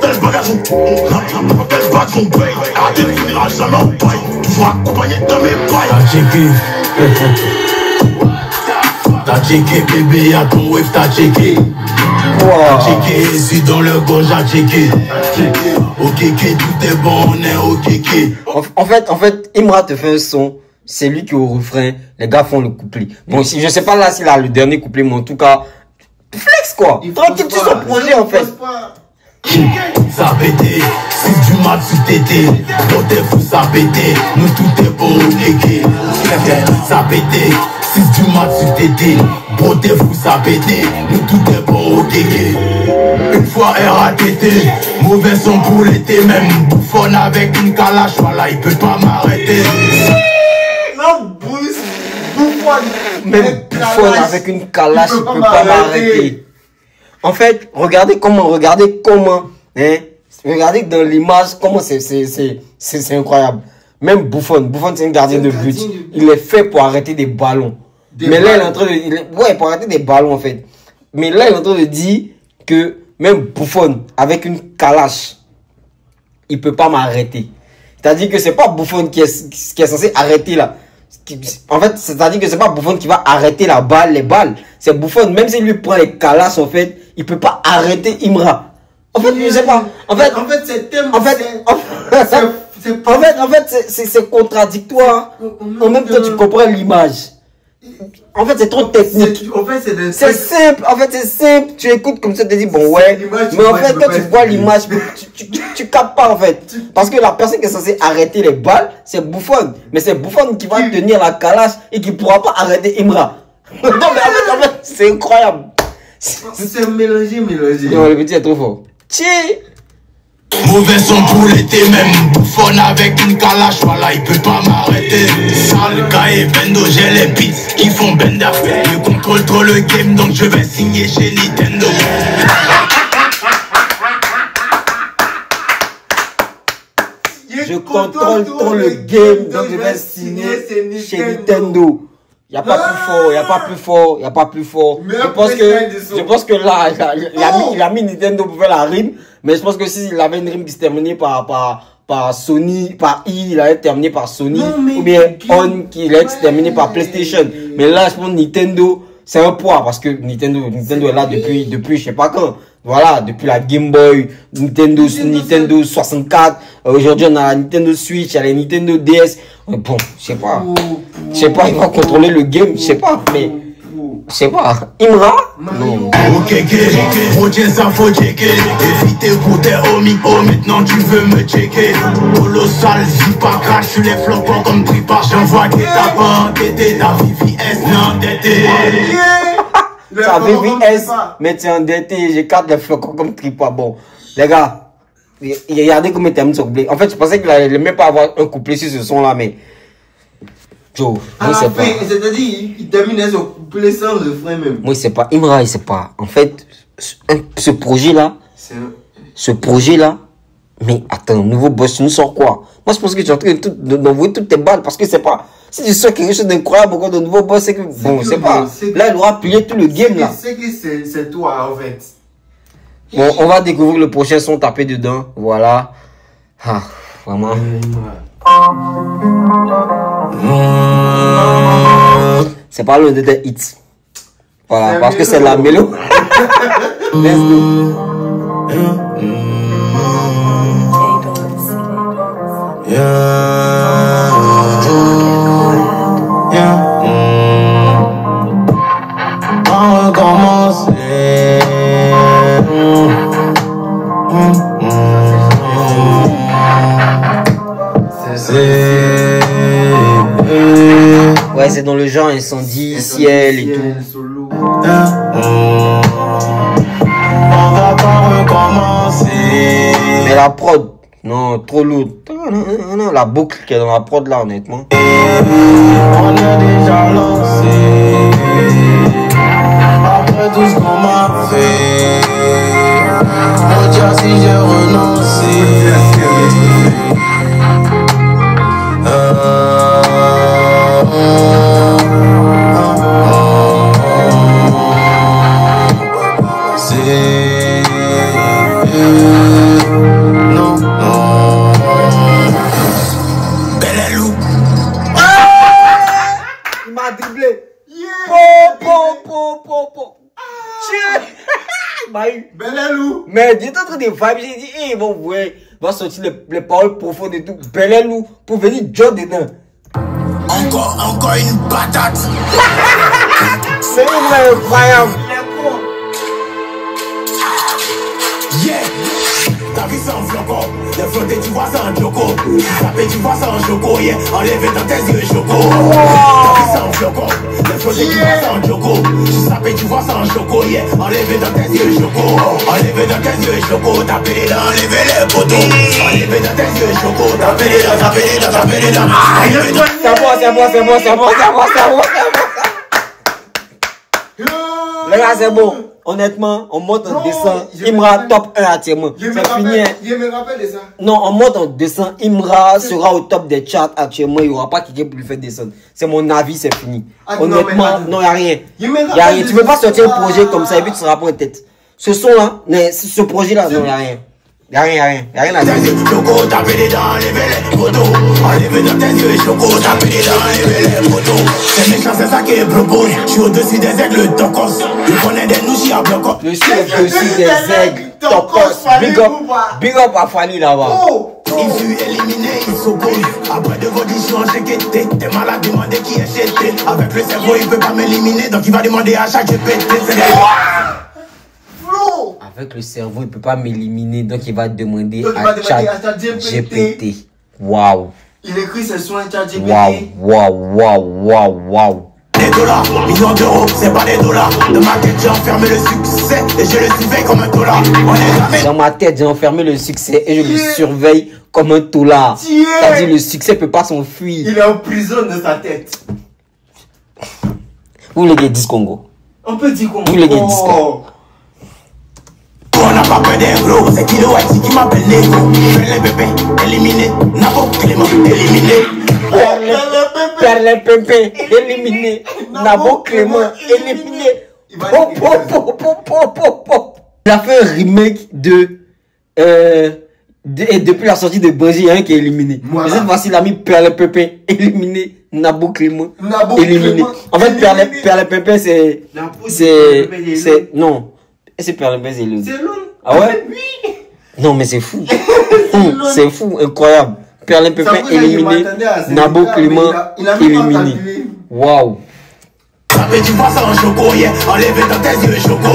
Tel bagage, tel bagage, on paye. Arrêtez de finir à jamais en paille. Toujours accompagné de mes pailles. T'as checké. T'as checké, bébé, y'a ton wave, t'as checké. T'as checké, suis dans le gauche, t'as checké. Au kéké, tout est bon, on est au kéké. En fait, Imra te fait un son. C'est lui qui est au refrain. Les gars font le couplet. Bon, je sais pas là s'il a le dernier couplet, mais en tout cas, flex quoi. Tranquille, tu son projet en fait. Ça pété, 6 du mat, tu t'étais. Dans tes fous, ça pété. Nous tout est bon au kéké. Ça pété, 6 du mat, tu t'étais. Bro, t'es fou, ça pété. Nous tout est bon au kéké. Une fois RATT, mauvais son pour l'été. Même bouffonne avec une calache, voilà, il peut pas m'arrêter. Non, Bruce, bouffonne. Même bouffonne avec une calache, il peut pas m'arrêter. En fait, regardez comment, hein. Regardez dans l'image, comment c'est incroyable. Même Buffon, c'est un gardien de but. Il est fait pour arrêter des ballons. Mais là, il est en train de, ouais, pour arrêter des ballons, en fait. Mais là, il est en train de dire que même Buffon, avec une calache, il peut pas m'arrêter. C'est-à-dire que c'est pas Buffon qui est censé arrêter là. En fait, c'est-à-dire que c'est pas Buffon qui va arrêter les balles. C'est Buffon, même s'il lui prend les calasses, en fait, il peut pas arrêter Imra. En fait, je sais pas. En fait, c'est contradictoire. En même temps, tu comprends l'image. En fait, c'est trop technique. En fait, c'est simple. En fait, c'est simple. Tu écoutes comme ça, tu te dis, bon, ouais. Mais en fait, quand tu vois l'image, tu captes pas, en fait. Parce que la personne qui est censée arrêter les balles, c'est Buffon. Mais c'est Buffon qui va tenir la calache et qui pourra pas arrêter Imra. Non, mais en fait, c'est incroyable. C'est mélangé. Non, le petit est trop fort. Tchè. Mauvais son pour l'été, même Buffon avec une calache, voilà, il peut pas m'arrêter. Sale gars et Bendo, j'ai les beats qui font bender. Je contrôle trop le game, donc je vais signer chez Nintendo. Je contrôle trop le game, donc je vais signer chez Nintendo. Il n'y a pas plus fort, il n'y a pas plus fort, il n'y a pas plus fort. Je pense que là, il a mis Nintendo pour faire la rime. Mais je pense que s'il avait une rime qui se terminait par Sony, par I, il allait terminer par Sony. Ou bien On, qui allait se terminer par PlayStation. Mais là, je pense que Nintendo, c'est un poids. Parce que Nintendo est là depuis je sais pas quand. Voilà, depuis la Game Boy, Nintendo 64. Aujourd'hui, on a la Nintendo Switch, il y a la Nintendo DS. Bon, je sais pas. Il va contrôler le game, je sais pas. Mais, je sais pas. Imra? Non. Ok, Roger, ça faut checker. Éviter pour tes homies. Oh, maintenant tu veux me checker. Colossal, j'y pas crash, je les flocons comme tripa. J'envoie que t'as pas entêté. Ta VVS n'est endetté. Ça VVS, mais tu es endetté. J'écarte les flocons comme tripa. Bon, les gars, regardez comment il termine son couplet. En fait, je pensais qu'il allait même pas avoir un couplet sur ce son là, mais. Joe, moi c'est pas. C'est-à-dire, il termine son couplet sans refrain même. Moi c'est pas. Imra, il sait pas. En fait, ce projet là. Mais attends, nouveau boss, tu nous sors quoi? Moi je pense que tu es en train d'envoyer toutes tes balles parce que c'est pas. Si tu sors quelque chose d'incroyable encore de nouveau boss, c'est que. Bon, c'est pas. Là, il aura plié tout le game là. C'est toi en fait. Bon, on va découvrir le prochain son tapé dedans. Voilà. Ah, vraiment. C'est pas l'un de tes hits. Voilà, parce que c'est la mélo. Let's go. On recommence. Ouais, c'est dans le genre incendie, ciel et tout. On va pas recommencer. Mais la prod, non, trop lourde. Non, la boucle qui est dans la prod là, honnêtement. On a déjà lancé. Après tout ce qu'on m'a fait, on dirait si j'ai renoncé. Non. Belelou. Il m'a dribblé. Po. Il m'a eu. Belelou. Mais il était en train de vibe, j'ai dit, eh, bon, ouais, va sortir les paroles profondes et tout. Belelou, pour venir Joe dedans. Encore une patate. C'est incroyable. Yeah. Ta vie sans flocon. Les flotter, tu vois ça en choco. Taper, tu vois ça en choco. Yeah. Enlever dans tes yeux choco. Ta vie sans flocon. Les flotter, tu vois ça en choco. Taper, tu vois ça en choco. Yeah. Enlever dans tes yeux choco. Enlever dans tes yeux choco. Taper les dents, enlever les poteaux. Enlever dans tes yeux choco. Taper les dents, taper les dents, taper les dents. C'est bon. Les gars, c'est bon. Honnêtement, on monte en descend. Imra top 1 actuellement. C'est fini. Je me rappelle de ça. Non, on monte en descend. Imra sera au top des charts actuellement. Il n'y aura pas quelqu'un pour lui faire descendre. C'est mon avis, c'est fini. Honnêtement, non, il n'y a rien. Il n'y a rien. Tu ne peux pas sortir un projet comme ça et puis tu seras pas en tête. Ce son-là, ce projet-là, non, il n'y a rien. Il n'y a rien à dire. Choco, taper les dents, enlever les poteaux. Enlever dans tes yeux, choco, taper les dents, enlever les poteaux. C'est méchant, c'est ça qu'il propose. Je suis au-dessus des aigles tocos. Il connaît des nouchis à bloc. Je suis au-dessus des aigles tocos. Big up à Fanny là-bas. Il fut éliminé, il s'oppose. Après de vos discussions, j'ai quitté. T'es malade, demandez qui est jeté. Avec le cerveau, il peut pas m'éliminer, donc il va demander à chaque GPT. Avec le cerveau, il peut pas m'éliminer, donc il va demander à chaque GPT. Waouh. Il écrit ses soins à ChatGPT. Waouh. Des dollars, millions d'euros, c'est pas des dollars. Dans ma tête, j'ai enfermé le succès et je le surveille comme un dollar. On est jamais. Dans ma tête, j'ai enfermé le succès et je le surveille comme un toulard. C'est-à-dire, le succès peut pas s'enfuir. Il est en prison de sa tête. Vous les gars disent Congo. On peut dire Congo. Vous les gars disent Congo. On n'a pas peur des gros, c'est Kilo White qui m'appelle Nego. Fais les bébés, éliminé. Nabo Clément, éliminé. Perle Pépé, éliminé. Nabo Clément, éliminé. Il a fait un remake depuis la sortie de Bungie, il y a un qui est éliminé. Voilà. Mais cette fois-ci, il a mis Perle Pépé, éliminé. Nabo Clément, éliminé. Clément, En fait, éliminé. Perle Pépé, c'est. Non. C'est Perle Pépé, c'est le. C'est l'homme. Ah ouais? Oui. Non, mais c'est fou. C'est fou, incroyable. Perle Pépé éliminé. Nabo Clément éliminé. Waouh. Mais tu vois ça en choco, yeah. Enlevé dans tes yeux, choco.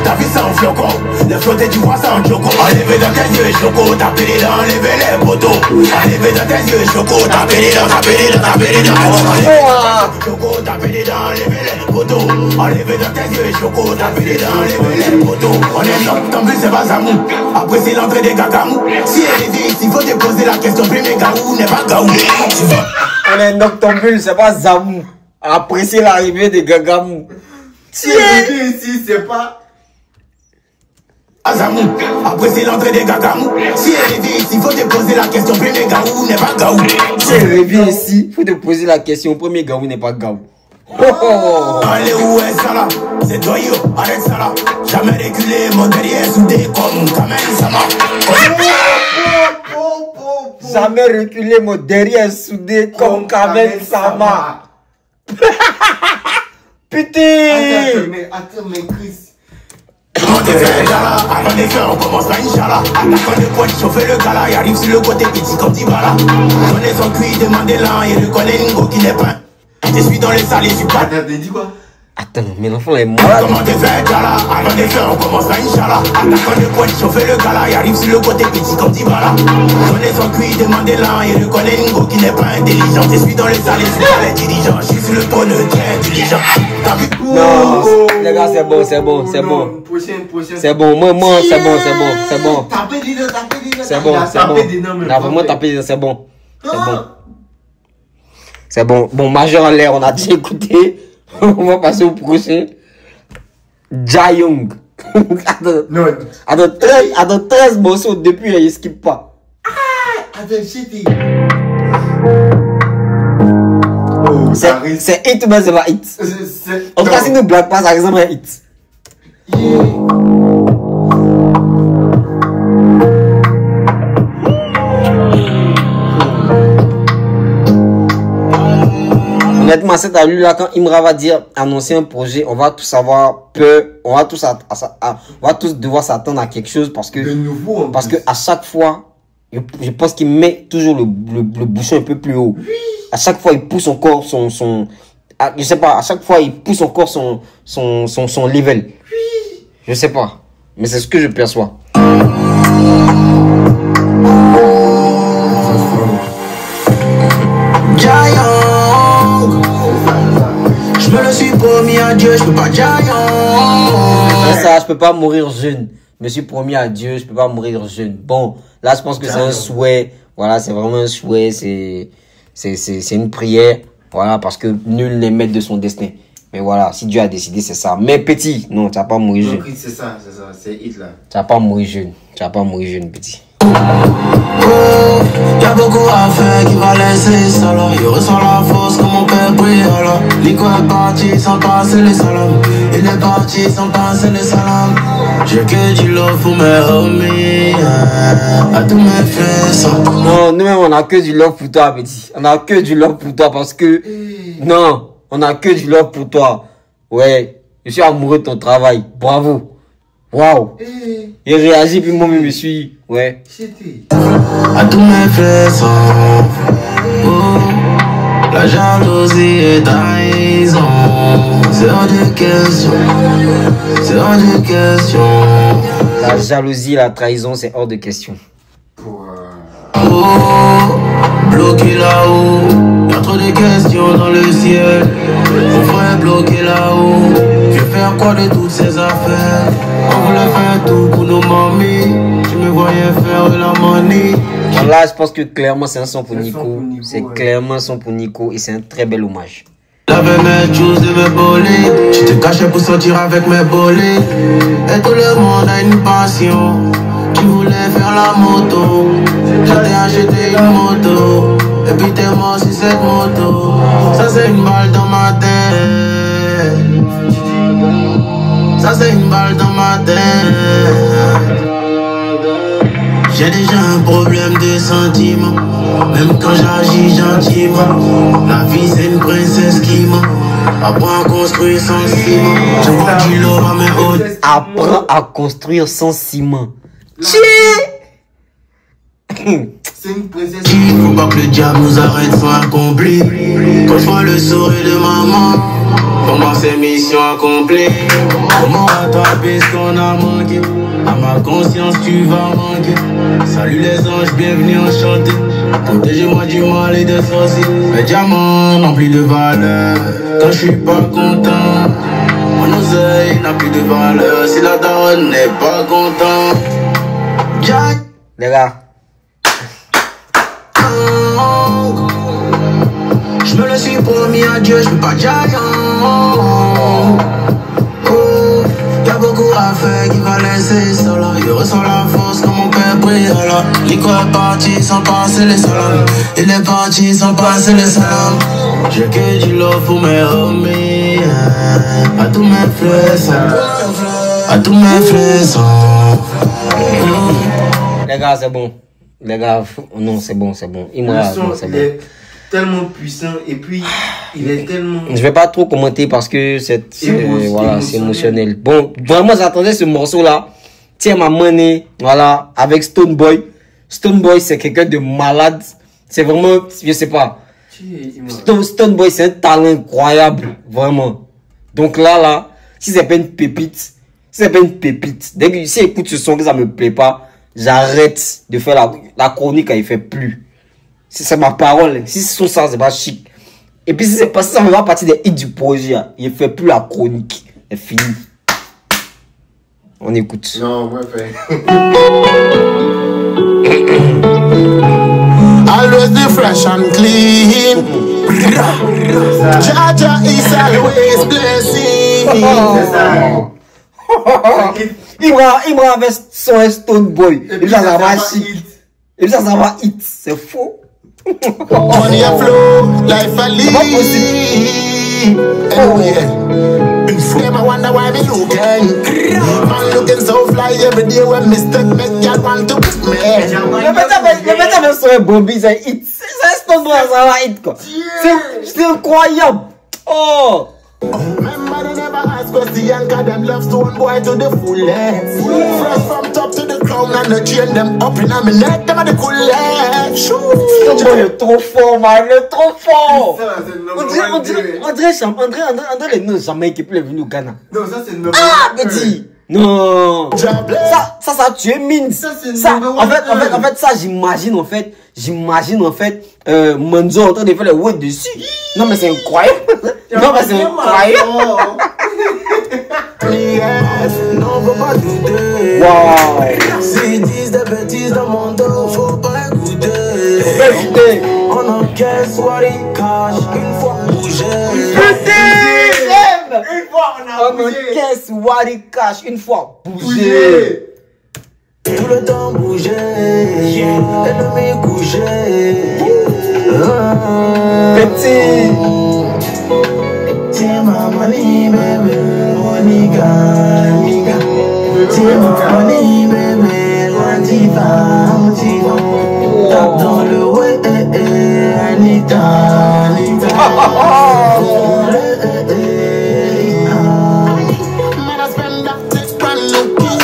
T'as vu ça en flocon. Le flotter, tu vois ça en choco. Enlevé dans tes yeux, choco. Taper les dents, enlever les poteaux. Enlevé dans tes yeux, choco. Taper les dents, taper les dents, taper les dents. Choco, taper les dents, enlever les poteaux. Enlevé dans tes yeux, choco. Taper les dents, enlever les poteaux. On est noctambule, c'est pas Zamou. Après, c'est l'entrée des gagamous. Si elle est vieille, il faut te poser la question. Premier gaou n'est pas gaou. Tu vois. On est noctambule, c'est pas Zamou. Apprécier l'arrivée des Gagamou. Si il ici, c'est pas. Azamou, après c'est l'entrée des gagamous. Si elle revient ici, faut te poser la question. Premier gaou n'est pas gaou. Si elle revient ici, faut te poser la question. Premier gaou n'est pas gaou. Allez où est ça là? C'est toi yo, arrête ça là. Jamais reculé, mon derrière soudé comme Kamel Sama. Jamais reculé, mon derrière soudé comme Kamel Sama. Putain! Attends, mais Chris. Comment t'es fait, Inch'Allah? Avant de faire, on commence par Inch'Allah. Attaquant de pointe, chauffer le gala. Il arrive sur le côté petit comme Dibala. Donnez son cuit, demandez-la. Il reconnaît Ningo qui n'est pas. Je suis dans les salles, je suis pas. Attends, t'as dit quoi? Attends, mais l'enfant est malade. Comment t'es fait, Inch'Allah? Avant de faire, on commence par Inch'Allah. Attaquant de pointe, chauffer le gala. Il arrive sur le côté petit comme Dibala. Donnez son cuit, demandez-la. Il reconnaît Ningo qui n'est pas intelligent. Je suis dans les salles, je suis pas les dirigeants. Je suis sur le trône, très intelligent. T'as vu? Non, les gars, c'est bon. C'est bon. Prochain. C'est bon, moi, c'est bon. Tapez des dents. C'est bon. On a vraiment tapé des dents, c'est bon. C'est bon. Bon, majeur en l'air, on a déjà écouté. On va passer au prochain. Jayong. Attends, 13 morceaux depuis, il skip pas. Attends, shitty. C'est hit, mais c'est pas hit. En tout cas, si nous blague pas, ça ressemble à un hit. Honnêtement, c'est à lui là, quand Imra va dire annoncer un projet, on va tous avoir peur, on va tous devoir s'attendre à quelque chose parce que, De nouveau, parce que à chaque fois, je pense qu'il met toujours le bouchon un peu plus haut. Oui. À chaque fois, il pousse encore je sais pas, à chaque fois, il pousse encore son level. Oui. Je sais pas, mais c'est ce que je perçois. Je me le suis promis à Dieu, je peux pas Giant. Ça, je peux pas mourir jeune. Je me suis promis à Dieu, je peux pas mourir jeune. Bon, là, je pense que c'est un souhait. Voilà, c'est vraiment un souhait. C'est une prière. Voilà, parce que nul n'est maître de son destin. Mais voilà, si Dieu a décidé, c'est ça. Mais petit, non, tu vas pas mourir jeune. C'est ça, c'est hit là. Tu vas pas mourir jeune. Tu vas pas mourir jeune, petit. Y'a beaucoup à faire qui va laisser ça là. Il ressent la force comme mon père Briala. Nico est parti sans passer les salams. Il est parti sans passer les salams. J'ai que du love pour mes homies. À tous mes frères. Non, nous-mêmes on a que du love pour toi, petit. On a que du love pour toi parce que... Non, on a que du love pour toi. Ouais, je suis amoureux de ton travail. Bravo. Waouh. Il réagit, puis moi, je me suis. Ouais. À tous mes frères la jalousie est trahison. C'est hors de question. C'est hors de question. La jalousie, la trahison, c'est hors de question. Bloqué là-haut, y'a trop de questions dans le ciel. Mon frère bloqué là-haut, je vais faire quoi de toutes ces affaires? On voulait faire tout pour nos mamies, je me voyais faire la money. Là, je pense que clairement, c'est un son pour Nico. C'est clairement un son pour Nico et c'est un très bel hommage. J'avais mes choses de mes bolets, je te cachais pour sortir avec mes bolets. Et tout le monde a une passion. Tu voulais faire la moto, je t'ai acheté une moto. Et puis t'es mort sur cette moto. Ça c'est une balle dans ma tête. Ça c'est une balle dans ma tête. J'ai déjà un problème de sentiments. Même quand j'agis gentiment. La vie c'est une princesse qui ment. Apprends à construire sans ciment. Je vois du love à mes hautes. Apprends à construire sans ciment. C'est une princesse. Il faut pas que le diable nous arrête soit accompli. Quand je vois le sourire de maman, pour moi c'est mission accomplie. Comment rattraper ce qu'on a manqué? À ma conscience tu vas manquer. Salut les anges, bienvenue enchanté. Protégez-moi du mal et des sorciers. Mes diamants n'ont plus de valeur quand je suis pas content. Mon oseille n'a plus de valeur si la daronne n'est pas content. Jack. Les gars. Je me le suis promis à Dieu, je peux pas giant. Y'a beaucoup à faire qui va laisser cela. Il ressent la force comme mon père prie Allah. Nico est parti sans passer les salams. Il est parti sans passer les salams. J'ai que du love pour mes homies. À tous mes frères, à tous mes frères. Les gars, c'est bon. Les gars, non, c'est bon, c'est bon. Il m'a Le son, c'est il bon. est tellement puissant et puis il est tellement. Je vais pas trop commenter parce que c'est voilà, c'est émotionnel. émotionnel. Bon, vraiment, j'attendais ce morceau-là. Tiens, ma money, voilà, avec Stone Boy. Stone Boy, c'est quelqu'un de malade. C'est vraiment, je sais pas. Stone Boy, c'est un talent incroyable, vraiment. Donc là, si c'est pas une pépite, dès que si écoute ce son que ça me plaît pas, j'arrête de faire la chronique, il fait plus. Si c'est ma parole, si ce son ça, c'est pas chic. Et puis si c'est pas ça, on va partir des hits du projet, il fait plus la chronique. C'est fini. On écoute. Non, moi, fait. Always be fresh and clean. Jaja is always blessing. C'est ça. Il me avec son Stone Boy. Et puis ça va chic. Et puis ça va hit. C'est faux. Money a flow, life a lead. Anyway, them I wonder why me looking. Man looking so fly every day when me step make y'all want to kiss me. Le mec avec son Bobby, c'est hit. C'est Stone Boy, ça va hit quoi. C'est incroyable. Oh. Remember they never ask question cause them love Stone Boy to the fullest. Fresh from top to the crown and the chain them up in a me neck, them are the coolest. Stone Boy est trop fort, man, il est trop fort. Ça, c'est André les noms jamais qui est venu au Ghana. Non, ça c'est le. Ah, petit. Non. Ça a tué Mins. Ça, c'est En fait, ça, j'imagine, Manzo en train de faire le word dessus. Non, mais c'est incroyable. Non, mais c'est incroyable. Non, faut pas douter. Wow. S'ils disent des bêtises dans mon dos, faut pas écouter. Écoutez. On encaisse what it cash, une fois bougé. Une fois on a bougé. Caisse Wari Cash, une fois bougé. Tout le temps bougé. Ennemi couché. Petit. Tiens ma money, baby. Monica, Nika. Tiens ma money, baby. Antifa. Tape dans le way, Anita, Anita. Man, I spend that this brand new key.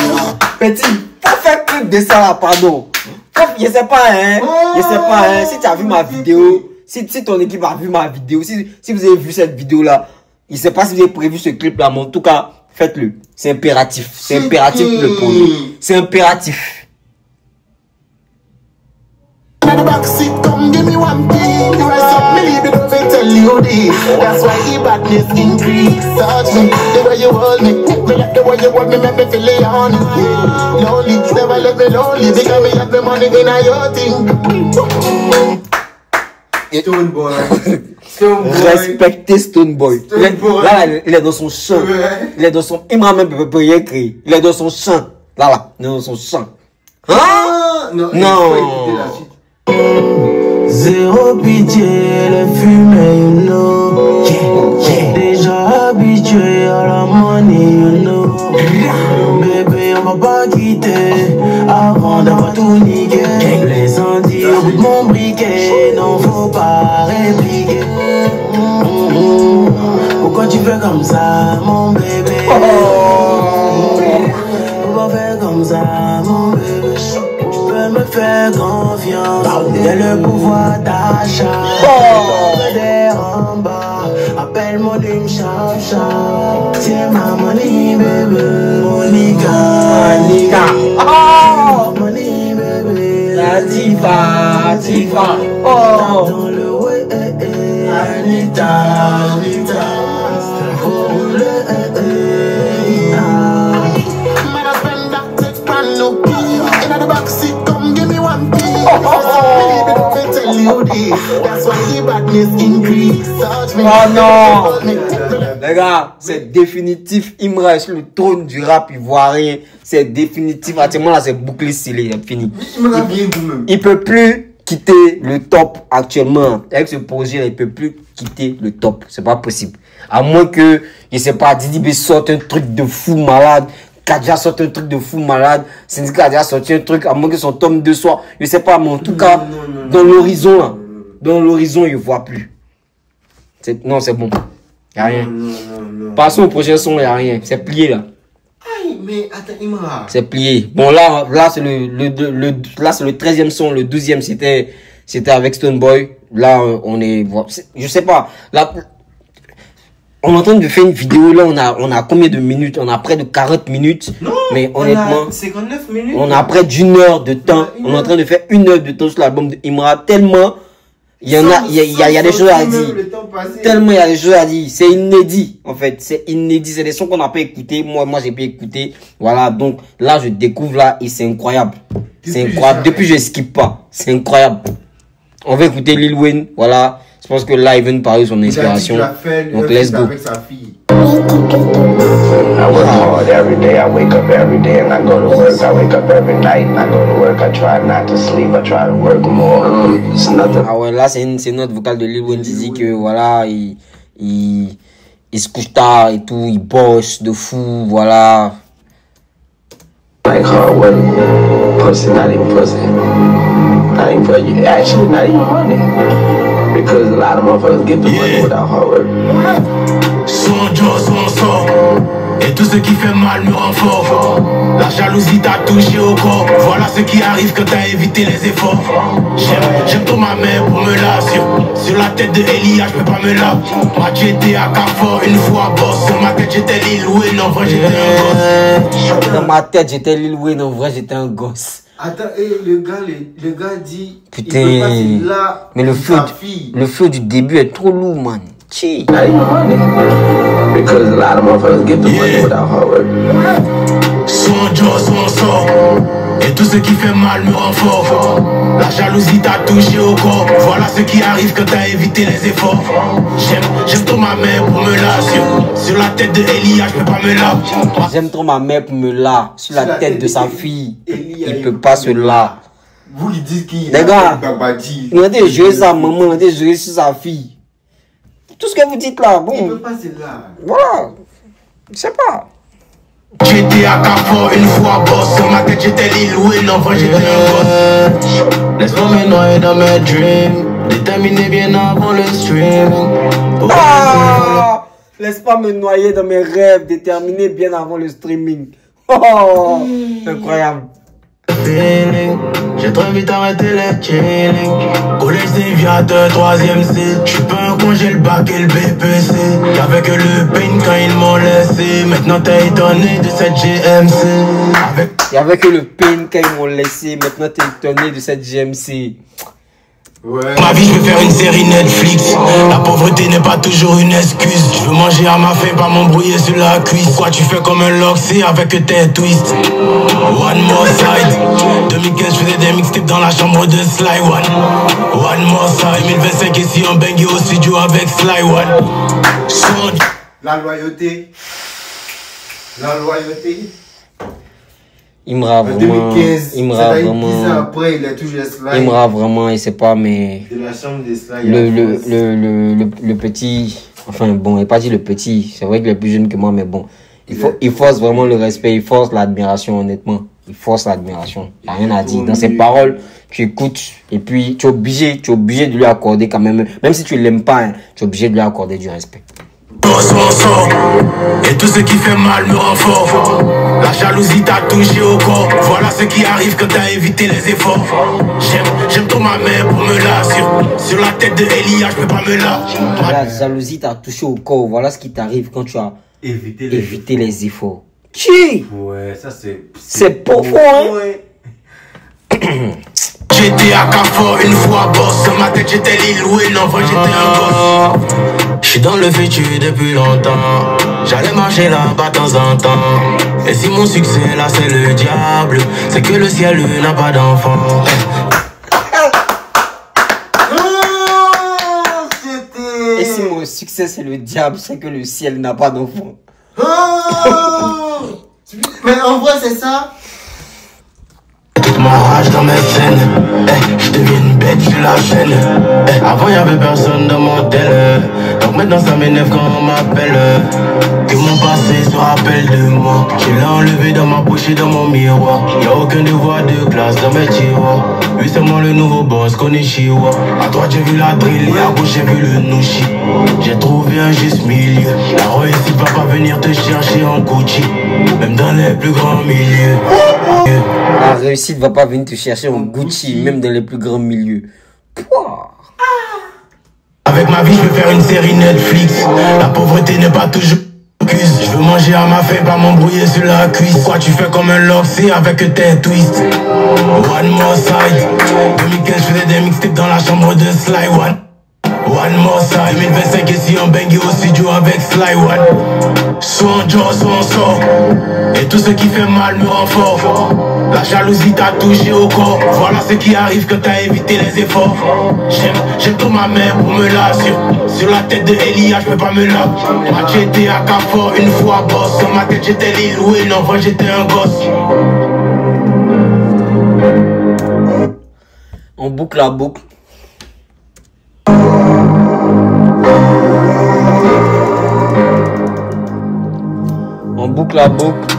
Faut faire plus de ça là, pardon. Je sais pas, hein. Je sais pas, hein. Si tu as vu ma vidéo, si ton équipe a vu ma vidéo, si vous avez vu cette vidéo là, je sais pas si vous avez prévu ce clip là, mais en tout cas, faites-le. C'est impératif. C'est impératif pour le projet. C'est impératif. In the backseat, come give me one thing. You rise up, me leave it up and tell you this. That's why the badness increase. Touch me, the way you hold me. Me like the way you hold me, make me feel it on. Lonely, never let me lonely. Because me have the money in a your thing. Stone Boy. Respectez Stone Boy. Là, il est dans son chant. Il est dans son... Il m'a même pas rien créé. Il est dans son chant. Là. Il est dans son chant. Hein? Non. Zéro pitié, le fumet, you know. Déjà habitué à la money, you know. Bébé, on va pas quitter avant d'avoir tout niqué. Les sentiers au bout de mon briquet, non, faut pas répliquer. Pourquoi tu fais comme ça, mon bébé? Pourquoi faire comme ça, mon bébé? Me faire confiance, il y a le pouvoir d'achat. En bas, appelle mon volume chap. C'est ma money, bébé. Monica. Money, bébé. La diva. Dans le way, Anita. Pour le Man, I spend that take brand new key. In the backseat, come give me one thing. Me leave it up and tell you this. That's why the badness increase. Touch me. Oh non! Les gars, c'est définitif. Il me reste le trône du rap ivoirien. C'est définitif. Actuellement, là, c'est bouclé, scellé. C'est fini. Il peut plus quitter le top actuellement. Avec ce projet, il peut plus quitter le top. C'est pas possible. À moins que, je sais pas, Didi B sorte un truc de fou malade. Kadja sorte un truc de fou malade. Syndicat a sorti un truc, à moins que son tome 2 soit, je sais pas, mais en tout cas, dans l'horizon, là. Dans l'horizon, il voit plus. Non, c'est bon. Y a rien. Passons au prochain son, y a rien. C'est plié, là. Aïe, mais attends, Imra. C'est plié. Bon, là, c'est là, c'est le 13e son. Le 12e, c'était avec Stone Boy. Là, on est, je sais pas. Là, on est en train de faire une vidéo, là, on a combien de minutes? On a près de 40 minutes. Non, mais honnêtement, 59 minutes. on a près d'1 heure de temps. On est en train de faire 1 heure de temps sur l'album de Imra. Tellement, il y a des choses à dire. Tellement il y a des choses à dire. C'est inédit, en fait. C'est inédit. C'est des sons qu'on n'a pas écoutés. Moi, j'ai pas écouté. Voilà. Donc, là, je découvre là et c'est incroyable. C'est incroyable. Depuis, je skip pas. C'est incroyable. On va écouter Lil Wayne. Voilà. Je pense que là, il vient de parler de son inspiration. Donc, let's go. Avec sa fille. I work hard every day, I wake up every day and I go to work. I wake up every night and I go to work. I try not to sleep, I try to work more. It's nothing. Ah ouais, là c'est notre vocal de Lil Wayne qui dit que voilà, il se couche tard et tout, il bosse de fou, voilà. Like hard work, pussy, not even pussy. Not even for you, actually not even money. Because a lot of motherfuckers get the money without hard work. Son Joe, son sort. Et tout ce qui fait mal me rend fort. La jalousie t'a touché au corps. Voilà ce qui arrive quand t'as évité les efforts. J'aime trop ma mère pour me lasser. Sur la tête de Elia, je peux pas me la. Moi j'étais à Carrefour une fois boss. Sur ma tête j'étais Lil Wayne, en vrai j'étais un gosse. Dans ma tête j'étais Lil Wayne, en vrai j'étais un gosse. Attends, le gars dit. Putain. Il peut passer là. Mais le flow du début est trop lourd, man. Chi. Not even money. Because a lot of motherfuckers get the money without hard work. Son Joe, son sort. Et tout ce qui fait mal me rend fort. La jalousie t'a touché au corps. Voilà ce qui arrive quand t'as évité les efforts. J'aime trop ma mère pour me lasser. Sur la tête de Elia, je peux pas me la. J'aime trop ma mère pour me la. Sur la tête de sa fille, il peut pas se la. Vous lui dites qu'il Les gars, Babadi. on a déjà joué sa maman, on a déjà joué sur sa fille. Tout ce que vous dites là, Il bon. peut passer là. Voilà. Je sais pas. J'étais à Carrefour une fois boss. Sur ma tête j'étais Lil Wayne, en vrai j'étais un gosse. Laisse-moi me noyer dans mes dreams. Déterminé bien avant le streaming. Ah! Laisse pas me noyer dans mes rêves, déterminé bien avant le streaming. Oh! Incroyable. J'ai trop vite arrêté les chilling. Collège déviateur, 3ème C. J'suis pas un con, j'ai le bac et le BPC. Y'avait que le pain quand ils m'ont laissé. Maintenant t'es étonné de cette GMC. Y'avait que le pain quand ils m'ont laissé. Maintenant t'es étonné de cette GMC. Ouais. Ma vie, je veux faire une série Netflix. La pauvreté n'est pas toujours une excuse. Je veux manger à ma faim, pas m'embrouiller sur la cuisse. Quoi, tu fais comme un loxy avec tes twists. One more side. 2015, je faisais des mixtapes dans la chambre de Sly One. One more side. 2025, ici on bang au studio avec Sly One. La loyauté. La loyauté. Imra vraiment, 2015, Imra vraiment, 10 ans après, il a toujours Sly. Imra vraiment, il sait pas, mais De la chambre de Sly. le petit, enfin bon, il n'a pas dit le petit, c'est vrai qu'il est plus jeune que moi, mais bon, il force vraiment le respect, il force l'admiration, honnêtement. Il force l'admiration. Il n'y a rien à dire. Dans ses paroles, tu écoutes, et puis tu es obligé de lui accorder quand même, même si tu l'aimes pas, hein, tu es obligé de lui accorder du respect. Et tout ce qui fait mal me rend fort. La jalousie t'a touché au corps. Voilà ce qui arrive quand t'as évité les efforts. J'aime trop ma mère pour me la sur la tête de Elia, je peux pas me la. La jalousie t'a touché au corps. Voilà ce qui t'arrive quand tu as évité les efforts. Chi! Ouais, ça c'est profond, hein? Ouais. J'étais à Carrefour une fois boss. Dans ma tête j'étais Lil Wayne, en vrai j'étais un boss. J'suis dans le futur depuis longtemps. J'allais marcher là-bas de temps en temps. Et si mon succès là c'est le diable, c'est que le ciel n'a pas d'enfant. Et si mon succès c'est le diable, c'est que le ciel n'a pas d'enfant. Mais en vrai c'est ça. Ma rage dans mes scènes, je deviens une bête sur la scène. Avant y'avait personne dans mon tel. Donc maintenant ça m'énerve quand on m'appelle. Que mon passé se rappelle de moi. Je l'ai enlevé dans ma poche et dans mon miroir. Y'a aucun devoir de classe dans mes tiroirs. Lui c'est moi le nouveau boss, Konnichiwa. À droite j'ai vu la drill et à gauche j'ai vu le Nushi. J'ai trouvé un juste milieu. La réussite va pas venir te chercher en Gucci, même dans les plus grands milieux. La réussite va pas venir te chercher en Gucci, même dans les plus grands milieux. Pouah. Avec ma vie, je veux faire une série Netflix. La pauvreté n'est pas toujours excuse. Je veux manger à ma faim, pas m'embrouiller sur la cuisse. Pourquoi tu fais comme un loxy avec tes twists? One more side. 2015, je faisais des mixtapes dans la chambre de Sly One. One more side. 2025, ici on bang au studio avec Sly One. Soit on joue, soit on sort. Et tout ce qui fait mal me rend fort. La jalousie t'a touché au corps. Voilà ce qui arrive quand t'as évité les efforts. J'aime trop ma mère pour me la sur la tête de Elia, je peux pas me la. J'étais à Carrefour une fois boss. Dans ma tête j'étais Lil Wayne, en vrai j'étais un gosse. On boucle la boucle. On boucle la boucle.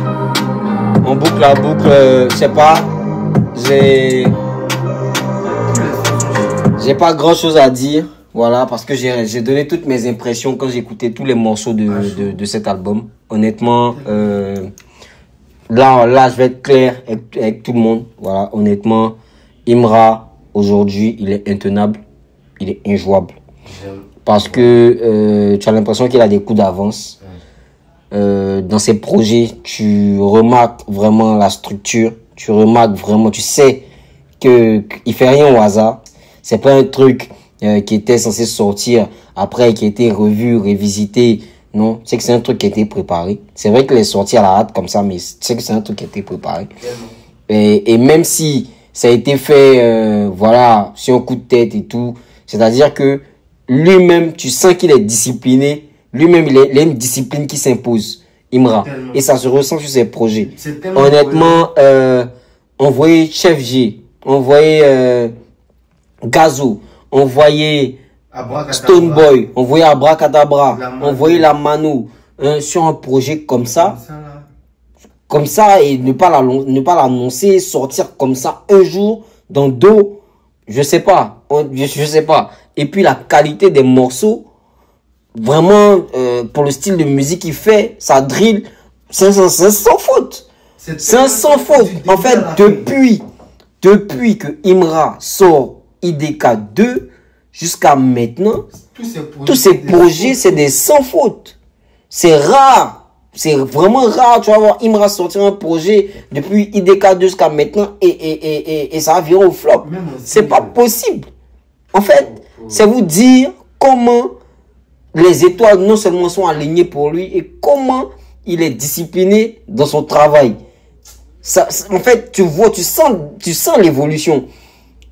On boucle la boucle. Je sais pas. J'ai pas grand chose à dire. Voilà, parce que j'ai donné toutes mes impressions quand j'ai écouté tous les morceaux de cet album. Honnêtement, là, je vais être clair avec tout le monde. Voilà, honnêtement, Imra, aujourd'hui, il est intenable. Il est injouable. Parce que tu as l'impression qu'il a des coups d'avance. Dans ses projets, tu remarques vraiment la structure. Tu remarques vraiment, tu sais qu'il fait rien au hasard. C'est pas un truc qui était censé sortir après, qui a été revu, révisité. Non, tu sais que c'est un truc qui a été préparé. C'est vrai qu'il est sorti à la hâte comme ça, mais tu sais que c'est un truc qui a été préparé. Et même si ça a été fait, voilà, sur un coup de tête et tout, c'est-à-dire que lui-même, tu sens qu'il est discipliné. Lui-même, il a une discipline qui s'impose, Imra. Tellement. Et ça se ressent sur ses projets. Honnêtement, on voyait Chef G, on voyait Gazo, on voyait Stone Boy, on voyait Abracadabra, on voyait la Mano sur un projet comme ça. Comme ça, et ne pas l'annoncer, sortir comme ça un jour dans dos, je sais pas. Je sais pas. Et puis la qualité des morceaux, vraiment, pour le style de musique qu'il fait, ça drill, c'est sans faute. C'est un sans faute. En fait, depuis que Imra sort IDK 2 jusqu'à maintenant, tous ces projets, c'est des sans faute. C'est rare. C'est vraiment rare, tu vas voir Imra sortir un projet depuis IDK 2 jusqu'à maintenant et ça va virer au flop. C'est pas possible. En fait, c'est vous dire comment les étoiles non seulement sont alignées pour lui et comment il est discipliné dans son travail. Ça, en fait, tu vois, tu sens l'évolution.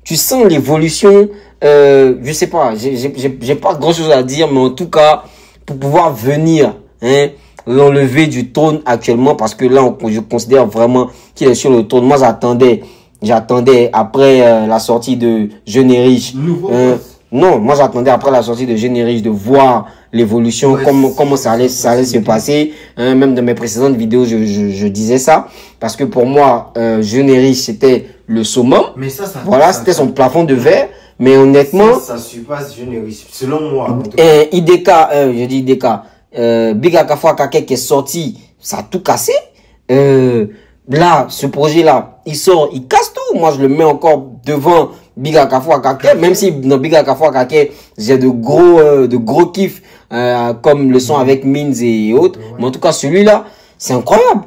Tu sens l'évolution. Je sais pas, j'ai pas grand chose à dire, mais en tout cas, pour pouvoir venir, l'enlever du trône actuellement, parce que là, je considère vraiment qu'il est sur le trône. Moi, j'attendais après la sortie de Jeune et Riche. Non, moi j'attendais après la sortie de Jeune et Riche de voir l'évolution, comment ça allait se passer. Même dans mes précédentes vidéos, je disais ça. Parce que pour moi, Jeune et Riche, c'était le summum. Mais voilà, c'était son plafond de verre. Mais honnêtement, ça surpasse Jeune et Riche, selon moi. IDK, je dis IDK, Big Akafo Kake qui est sorti, ça a tout cassé. Là, ce projet-là, il sort, il casse tout. Moi, je le mets encore devant Big Akafo Kake, même si dans Big Akafo Kake, j'ai de gros kiffs, comme le son avec Mins et autres. Mais en tout cas, celui-là, c'est incroyable.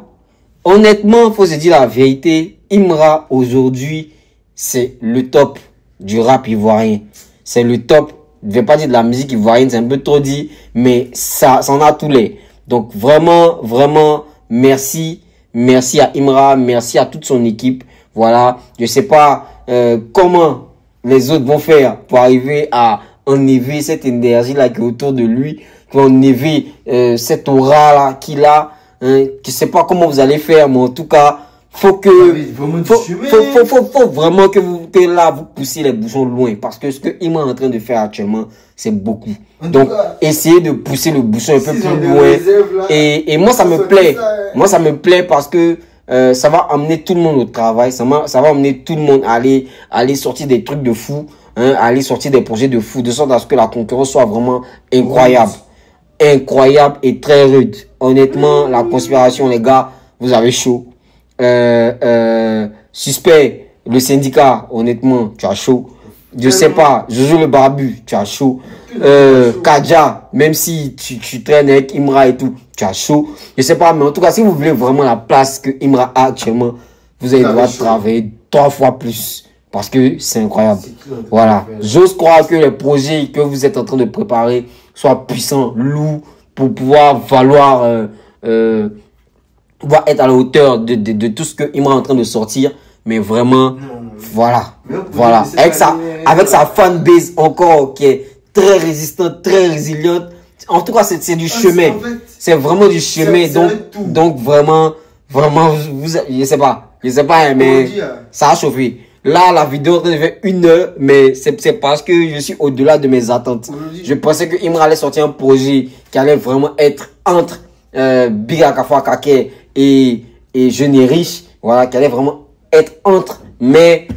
Honnêtement, faut se dire la vérité. Imra, aujourd'hui, c'est le top du rap ivoirien. C'est le top. Je vais pas dire de la musique ivoirienne, c'est un peu trop dit, mais ça en a tous les. Donc vraiment, vraiment, merci. Merci à Imra, merci à toute son équipe. Voilà, je sais pas comment les autres vont faire pour arriver à enlever cette énergie-là qui est autour de lui, pour enlever cette aura-là qu'il a. Je sais pas comment vous allez faire, mais en tout cas, faut vraiment que là vous poussiez les bouchons loin, parce que ce que Imra est en train de faire actuellement, c'est beaucoup. Donc essayez de pousser le bouchon un peu plus loin. Et moi ça me plaît. Moi ça me plaît parce que ça va amener tout le monde au travail, ça va amener tout le monde à aller sortir des trucs de fou, à aller sortir des projets de fou, de sorte à ce que la concurrence soit vraiment incroyable. Incroyable et très rude. Honnêtement, la conspiration, les gars, vous avez chaud. Suspect, le syndicat, honnêtement, tu as chaud. Je sais pas, Jojo le barbu, tu as chaud. Kadja, même si tu traînes avec Imra et tout, tu as chaud. Je sais pas, mais en tout cas, si vous voulez vraiment la place que Imra a actuellement, vous allez devoir travailler 3 fois plus. Parce que c'est incroyable. Voilà. J'ose croire que les projets que vous êtes en train de préparer soient puissants, lourds, pour pouvoir valoir, pouvoir être à la hauteur de tout ce que Imra est en train de sortir. Mais vraiment, voilà. Voilà. Avec sa fanbase encore qui est très résistante, très résiliente. En tout cas, c'est du chemin. C'est vraiment du chemin. Donc vraiment, je sais pas, mais ça a chauffé. Là, la vidéo fait 1 heure, mais c'est parce que je suis au-delà de mes attentes. Je pensais que Imra allait sortir un projet qui allait vraiment être entre Big Akafo Kake et Jeune et Riche. Voilà, qui allait vraiment être entre. Mais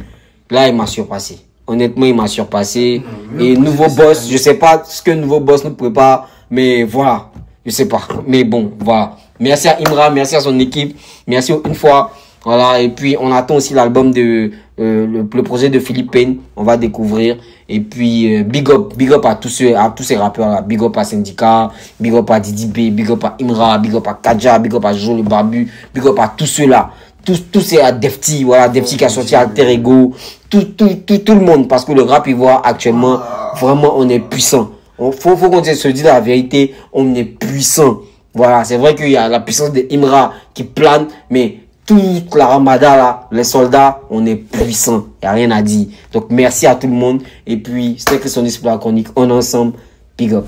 là, il m'a surpassé. Honnêtement, il m'a surpassé. Et nouveau boss, je sais pas ce que nouveau boss nous prépare, mais voilà, je sais pas. Mais bon, voilà. Merci à Imra, merci à son équipe, merci une fois. Voilà, et puis on attend aussi l'album de le projet de Philippe Payne, on va découvrir. Et puis big up à tous ces rappeurs là, big up à Syndicat, big up à Didi B, big up à Imra, big up à Kadja, big up à Jojo le barbu, big up à tous ceux là. Tous ces à Defty, voilà, Defty qui a sorti Alter Ego, tout le monde, parce que le rap ivoire actuellement, vraiment on est puissant. Faut qu'on se dise la vérité, on est puissant. Voilà, c'est vrai qu'il y a la puissance de Imra qui plane, mais toute la Ramada là, les soldats, on est puissant. Il n'y a rien à dire. Donc merci à tout le monde. Et puis, c'était Christonis pour la chronique. On est ensemble. Big up.